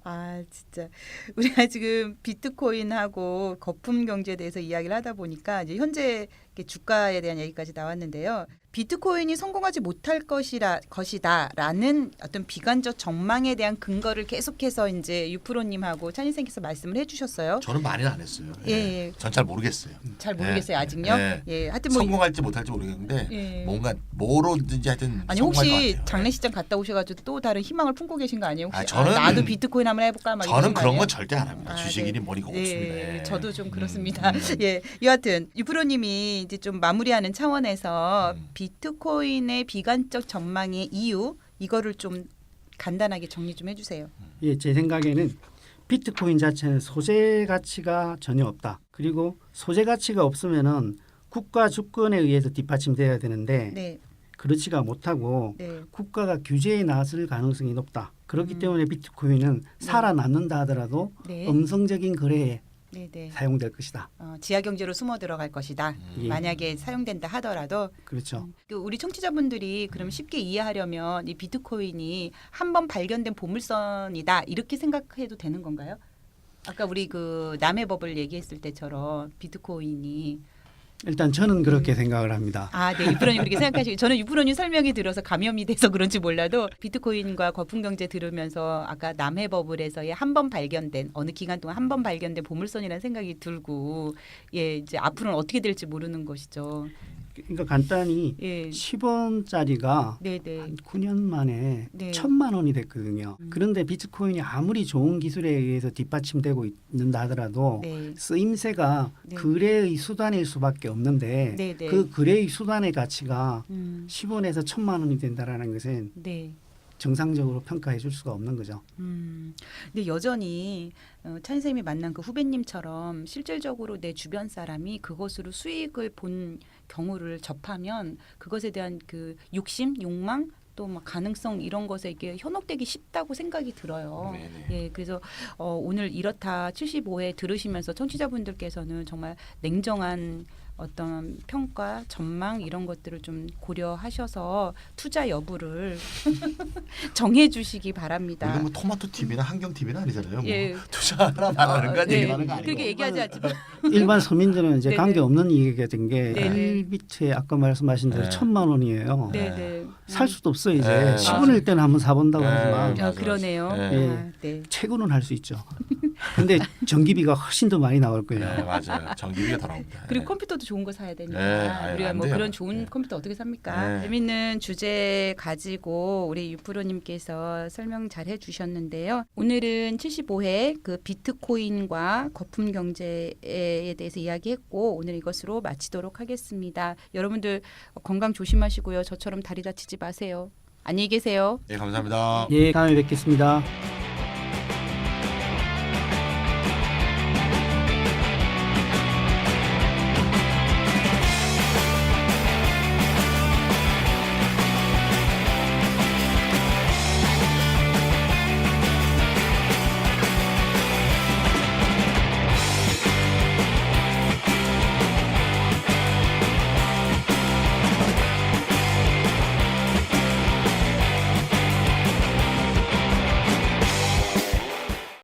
아 진짜 우리가 지금 비트코인하고 거품 경제에 대해서 이야기를 하다 보니까 이제 현재 이렇게 주가에 대한 얘기까지 나왔는데요. 비트코인이 성공하지 못할 것이다라는 어떤 비관적 전망에 대한 근거를 계속해서 이제 유프로님하고 찬희생께서 말씀을 해주셨어요. 저는 많이는 안 했어요. 예. 전 잘 모르겠어요. 잘 모르겠어요 아직요. 하여튼 뭐 성공할지 못할지 모르겠는데 예. 뭔가 뭐로든지 하여튼 아니 성공할 것 혹시 같아요. 장례식장 갔다 오셔가지고 또 다른 희망을 품고 계신 거 아니에요? 혹시 저는 나도 비트코인 한번 해볼까? 막 저는 이러신 거 그런 아니에요? 건 절대 안 합니다. 아, 주식이니 네. 뭐니가 네, 없습니다. 예. 저도 좀 그렇습니다. 예, 여하튼 유프로님이 이제 좀 마무리하는 차원에서 비트코인의 비관적 전망의 이유 이거를 좀 간단하게 정리 좀 해주세요. 예, 제 생각에는 비트코인 자체는 소재 가치가 전혀 없다. 그리고 소재 가치가 없으면은 국가 주권에 의해서 뒷받침돼야 되는데 네, 그렇지가 못하고 네, 국가가 규제에 나설 가능성이 높다. 그렇기 때문에 비트코인은 살아남는다 하더라도 네, 음성적인 거래에 네, 네. 사용될 것이다. 지하 경제로 숨어 들어갈 것이다. 예. 만약에 사용된다 하더라도 그렇죠. 우리 청취자분들이 그럼 쉽게 이해하려면 이 비트코인이 한 번 발견된 보물선이다 이렇게 생각해도 되는 건가요? 아까 우리 그 남의 법을 얘기했을 때처럼 비트코인이 일단 저는 그렇게 생각을 합니다. 네, 유프로님 그렇게 생각하시고 저는 유프로님 설명이 들어서 감염이 돼서 그런지 몰라도 비트코인과 거품경제 들으면서 아까 남해버블에서의 한 번 발견된 어느 기간 동안 한 번 발견된 보물선이라는 생각이 들고 이제 앞으로는 어떻게 될지 모르는 것이죠. 그러니까 간단히 예, 10원짜리가 네네, 한 9년 만에 네. 1,000만 원이 됐거든요. 그런데 비트코인이 아무리 좋은 기술에 의해서 뒷받침되고 있는다 하더라도 네, 쓰임새가 네. 거래의 수단일 수밖에 없는데 네, 네. 그 거래의 수단의 가치가 음, 10원에서 1,000만 원이 된다라는 것은 네. 정상적으로 평가해 줄 수가 없는 거죠. 근데 여전히 찬 쌤이 만난 그 후배님처럼 실질적으로 내 주변 사람이 그것으로 수익을 본 경우를 접하면 그것에 대한 그 욕심, 욕망 또 막 가능성 이런 것에 이게 현혹되기 쉽다고 생각이 들어요. 네네. 예, 그래서 오늘 이렇다 75회 들으시면서 청취자분들께서는 정말 냉정한 어떤 평가, 전망 이런 것들을 좀 고려하셔서 투자 여부를 정해 주시기 바랍니다. 이건 뭐 토마토 TV나 한경 TV나 아니잖아요. 예. 뭐 투자하라 말하는 건 네. 얘기하는 거 아니고. 그렇게 얘기하지 않지만 일반 서민들은 이제 네네. 관계 없는 얘기가 된 게 네네. 1비트에 아까 말씀하신 대로 네. 1,000만 원이에요. 네네. 살 수도 없어 이제 네. 10원일 때는 한번 사본다고 네. 하지만 맞아요. 그러네요. 네. 네. 최고는 할 수 있죠. 근데 전기비가 훨씬 더 많이 나올 거예요. 네, 맞아요. 전기비가 더 나옵니다. 그리고 네. 컴퓨터도 좋은 거 사야 되니까 네, 아유, 우리가 안 뭐 돼요. 그런 좋은 네. 컴퓨터 어떻게 삽니까? 네. 재밌는 주제 가지고 우리 유프로님께서 설명 잘 해주셨는데요. 오늘은 75회 그 비트코인과 거품 경제에 대해서 이야기했고 오늘 이것으로 마치도록 하겠습니다. 여러분들 건강 조심하시고요. 저처럼 다리 다치지 마세요. 안녕히 계세요. 네, 감사합니다. 예, 다음에 뵙겠습니다.